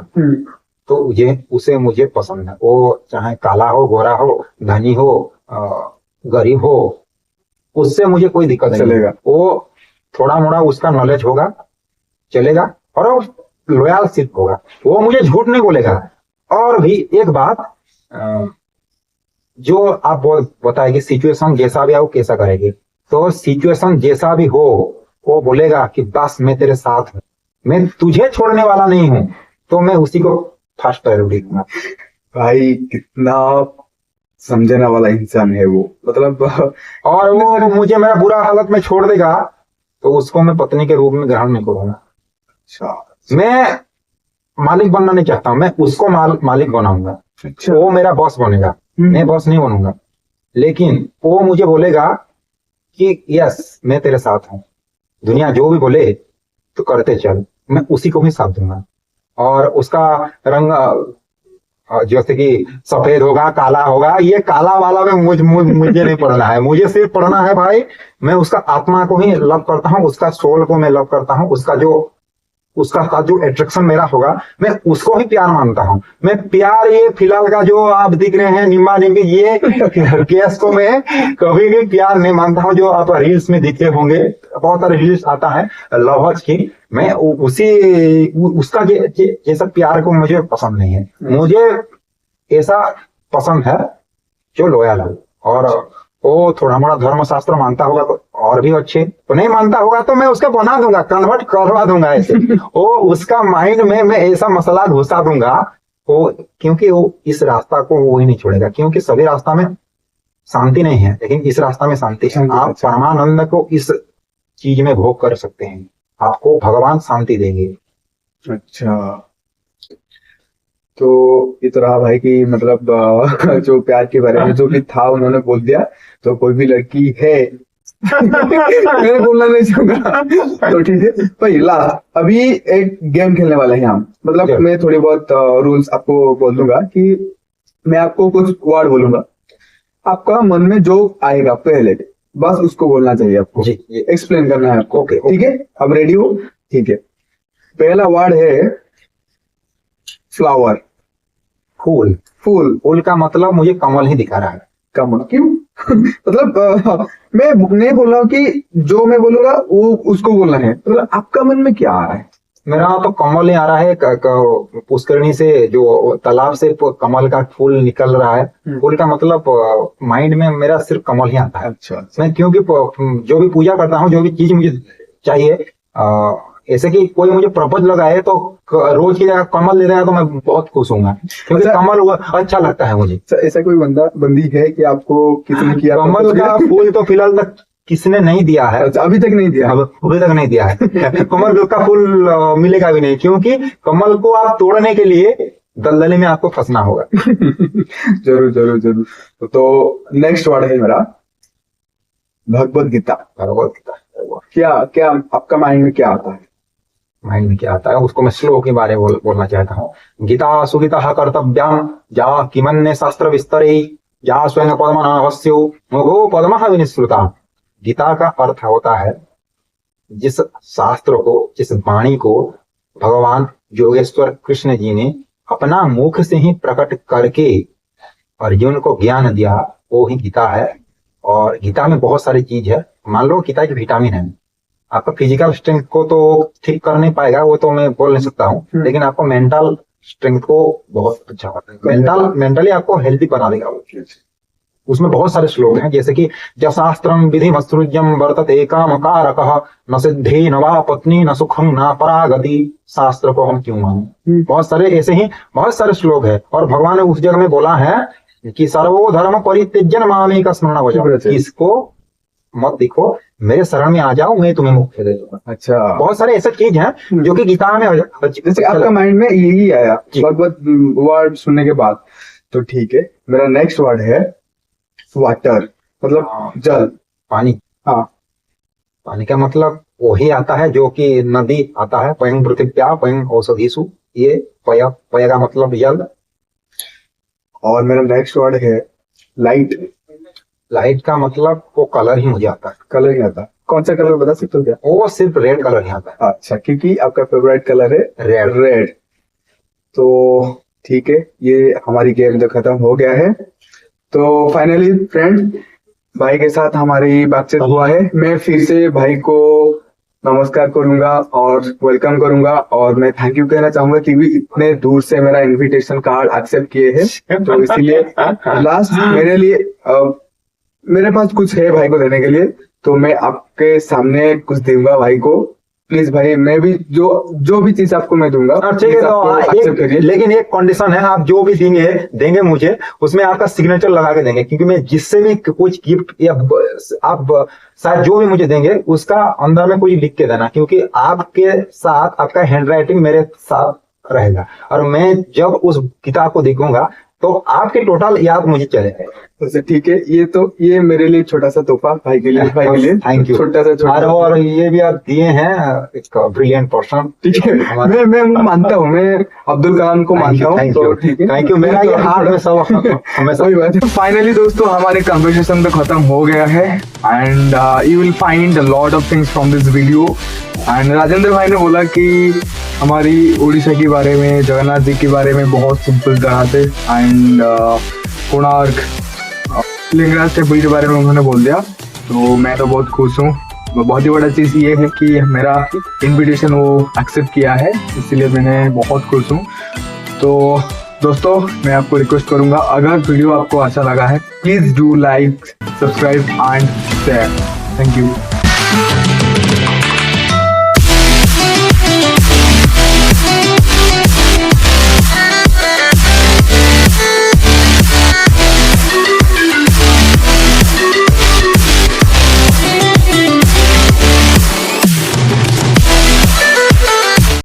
तो उसे मुझे पसंद है। वो चाहे काला हो, गोरा हो, धनी हो, गरीब हो, उससे मुझे कोई दिक्कत नहीं है। वो थोड़ा मोड़ा उसका नॉलेज होगा, चलेगा, और वो लॉयल सिर्फ होगा, वो मुझे झूठ नहीं बोलेगा। और भी एक बात, जो आप बताएंगे सिचुएशन जैसा भी हो कैसा करेंगे, तो सिचुएशन जैसा भी हो वो बोलेगा कि बस मैं तेरे साथ हूँ, मैं तुझे छोड़ने वाला नहीं हूँ, तो मैं उसी को फर्स्ट प्रायोरिटी दूंगा। भाई कितना समझने वाला इंसान है वो, मतलब। और वो मुझे मेरा बुरा हालत में छोड़ देगा तो उसको मैं पत्नी के रूप में ग्रहण नहीं करूंगा। अच्छा। मैं मालिक बनना नहीं चाहता हूँ, मैं उसको मालिक बनाऊंगा। अच्छा। वो मेरा बॉस बनेगा, मैं बॉस नहीं बनूंगा। लेकिन वो मुझे बोलेगा कि यस मैं तेरे साथ हूँ, दुनिया जो भी बोले तो करते चल, मैं उसी को भी साथ दूंगा। और उसका रंग जैसे कि सफेद होगा, काला होगा, ये काला वाला में मुझे नहीं पढ़ना है। मुझे सिर्फ पढ़ना है भाई, मैं उसका आत्मा को ही लव करता हूँ, उसका सोल को मैं लव करता हूँ, उसका साथ जो अट्रैक्शन मेरा होगा मैं उसको ही प्यार मानता हूँ। मैं प्यार ये फिलहाल का जो आप दिख रहे हैं निम्बा निम्बी, ये केस को मैं कभी भी प्यार नहीं मानता हूँ। जो आप रील्स में दिखे होंगे, बहुत सारे रील्स आता है लवर्स की, मैं उसका जैसा प्यार को मुझे पसंद नहीं है। मुझे ऐसा पसंद है जो लॉयल है, और वो थोड़ा मोड़ा धर्म शास्त्र मानता होगा तो और भी अच्छे, तो नहीं मानता होगा तो मैं उसका बना दूंगा, कन्वर्ट करवा दूंगा ऐसे। वो उसका माइंड में मैं ऐसा मसला घुसा दूंगा वो, क्योंकि वो इस रास्ता को वो ही नहीं छोड़ेगा। क्योंकि सभी रास्ता में शांति नहीं है, लेकिन इस रास्ता में शांति है। आप परमानंद को इस चीज में भोग कर सकते हैं, आपको भगवान शांति देंगे। अच्छा, तो ये तो रहा भाई की मतलब जो प्यार के बारे में जो भी था उन्होंने बोल दिया। तो कोई भी लड़की है मैं बोलना नहीं चाहूंगा, तो ठीक है भाई। लास्ट अभी एक गेम खेलने वाले हैं हम, मतलब मैं थोड़ी बहुत रूल्स आपको बोल दूंगा कि मैं आपको कुछ वर्ड बोलूंगा, आपका मन में जो आएगा पहले बस उसको बोलना चाहिए आपको, एक्सप्लेन करना है आपको। ठीक है, अब रेडी हो? ठीक है, पहला वर्ड है फ्लावर। फूल। फूल का मतलब मुझे कमल ही दिखा रहा है। कमल क्यों? मतलब मैं नहीं बोल रहा हूँ कि जो मैं बोलूंगा वो उसको बोलना है, मतलब आपका मन में क्या आ रहा है? मेरा तो कमल ही आ रहा है। पुष्करणी से जो तालाब से कमल का फूल निकल रहा है। फूल का मतलब माइंड में मेरा सिर्फ कमल ही आता है। अच्छा। मैं क्योंकि जो भी पूजा करता हूँ, जो भी चीज मुझे चाहिए, ऐसे कि कोई मुझे प्रपोज लगाए तो रोज की जगह कमल दे देगा तो मैं बहुत खुश हूँ, क्योंकि कमल अच्छा लगता है मुझे। ऐसा कोई बंदी है कि आपको किसने किया कमल का फूल? तो फिलहाल तक किसने नहीं दिया है। अच्छा, अभी तक नहीं दिया? अभी तक नहीं दिया है। कमल का फूल मिलेगा भी नहीं, क्योंकि कमल को आप तोड़ने के लिए दलदली में आपको फंसना होगा। जरूर जरूर जरूर। तो नेक्स्ट वर्ड है मेरा भगवत गीता। भगवत गीता क्या आपका माइंड में क्या आता है? माइंड में क्या आता है उसको मैं श्लोक के बारे में बोलना चाहता हूँ। गीता सुगीता कर्तव्याम जा किमन्य शास्त्र विस्तरे जा स्वयं पद्मनाभस्यो मुखो पद्मः विनिश्रुता। गीता का अर्थ होता है जिस शास्त्र को, जिस वाणी को भगवान योगेश्वर कृष्ण जी ने अपना मुख से ही प्रकट करके अर्जुन को ज्ञान दिया, वो ही गीता है। और गीता में बहुत सारी चीज है। मान लो गीता एक विटामिन है, आपका फिजिकल स्ट्रेंथ को तो ठीक कर नहीं पाएगा, वो तो मैं बोल नहीं सकता हूँ, लेकिन आपको मेंटल स्ट्रेंथ को बहुत अच्छा करता है। मेंटली आपको हेल्दी बना देगा। उसमें बहुत सारे श्लोक हैं, जैसे कि जशास्त्रम विधि मत्सृज्यम वर्तते कामकारकः न सिद्धि न वा पत्नी न सुखम न परागति, शास्त्र को हम क्यों माने। बहुत सारे ऐसे ही बहुत सारे श्लोक है। और भगवान ने उस जगह में बोला है कि सर्वधर्म परित्यज्य मामेक स्मरणं भज, इसको मत देखो, मेरे शरण में आ जाओ, मैं तुम्हें मोक्ष दे दूंगा। अच्छा, बहुत सारे ऐसे चीज हैं जो कि गीता में जैसे आपका माइंड में यही आया भगवत वर्ड सुनने के बाद। तो ठीक है, मेरा नेक्स्ट वर्ड है वाटर, मतलब जल, पानी। हाँ, पानी का मतलब वही आता है जो कि नदी आता है, पयं पृथिव्या पयं औषधीषु, ये पय का मतलब जल। और मेरा नेक्स्ट वर्ड है लाइट। लाइट का मतलब वो कलर ही मुझे आता है। कलर ही आता है? कौन सा कलर बता सकते हो क्या? वो सिर्फ रेड कलर ही आता है। अच्छा, क्योंकि आपका फेवरेट कलर है रेड। तो ठीक है, ये हमारी गेम जो खत्म हो गया है। तो फाइनली फ्रेंड, भाई के साथ हमारी बातचीत हुआ है। मैं फिर से भाई को नमस्कार करूंगा और वेलकम करूंगा, और मैं थैंक यू कहना चाहूंगा क्योंकि इतने दूर से मेरा इनविटेशन कार्ड एक्सेप्ट किए हैं। तो इसीलिए लास्ट मेरे लिए मेरे पास कुछ है भाई को देने के लिए, तो मैं आपके सामने कुछ दूंगा भाई को। प्लीज भाई, मैं भी जो भी चीज आपको मैं दूंगा। ठीक है, तो लेकिन एक कंडीशन है, आप जो भी देंगे मुझे, उसमें आपका सिग्नेचर लगा के देंगे, क्योंकि मैं जिससे भी कुछ गिफ्ट या आप शायद जो भी मुझे देंगे उसका अंदर में कोई लिख के देना, क्योंकि आपके साथ आपका हैंड राइटिंग मेरे साथ रहेगा। और मैं जब उस किताब को देखूंगा तो आपके टोटल याद मुझे चले। तो ठीक है, ये मेरे लिए छोटा सा तोहफा भाई के लिए थैंक यू। छोटा सा और ये भी आप दिए हैं एक ब्रिलियंट पर्सन। ठीक है, मैं मानता हूँ, मैं अब्दुल कलाम को मानता हूँ, तो ठीक है, थैंक यू। मेरा ये हार्ट में सब हमेशा। वही बात है। फाइनली दोस्तों हमारे कन्वर्सेशन तो खत्म हो गया है and you will find a lot of things from this video. And Rajendra भाई ने बोला कि हमारी उड़ीसा के बारे में, जगन्नाथ जी के बारे में बहुत सिंपल तरह से, एंड कोणार्क, लिंगराज टेम्पल के बारे में उन्होंने बोल दिया, तो मैं तो बहुत खुश हूँ। बहुत ही बड़ा चीज़ ये है कि मेरा इनविटेशन वो एक्सेप्ट किया है, इसलिए मैंने बहुत खुश हूँ। तो दोस्तों मैं आपको रिक्वेस्ट करूँगा, अगर वीडियो आपको अच्छा लगा है please do like, subscribe and share. Thank you.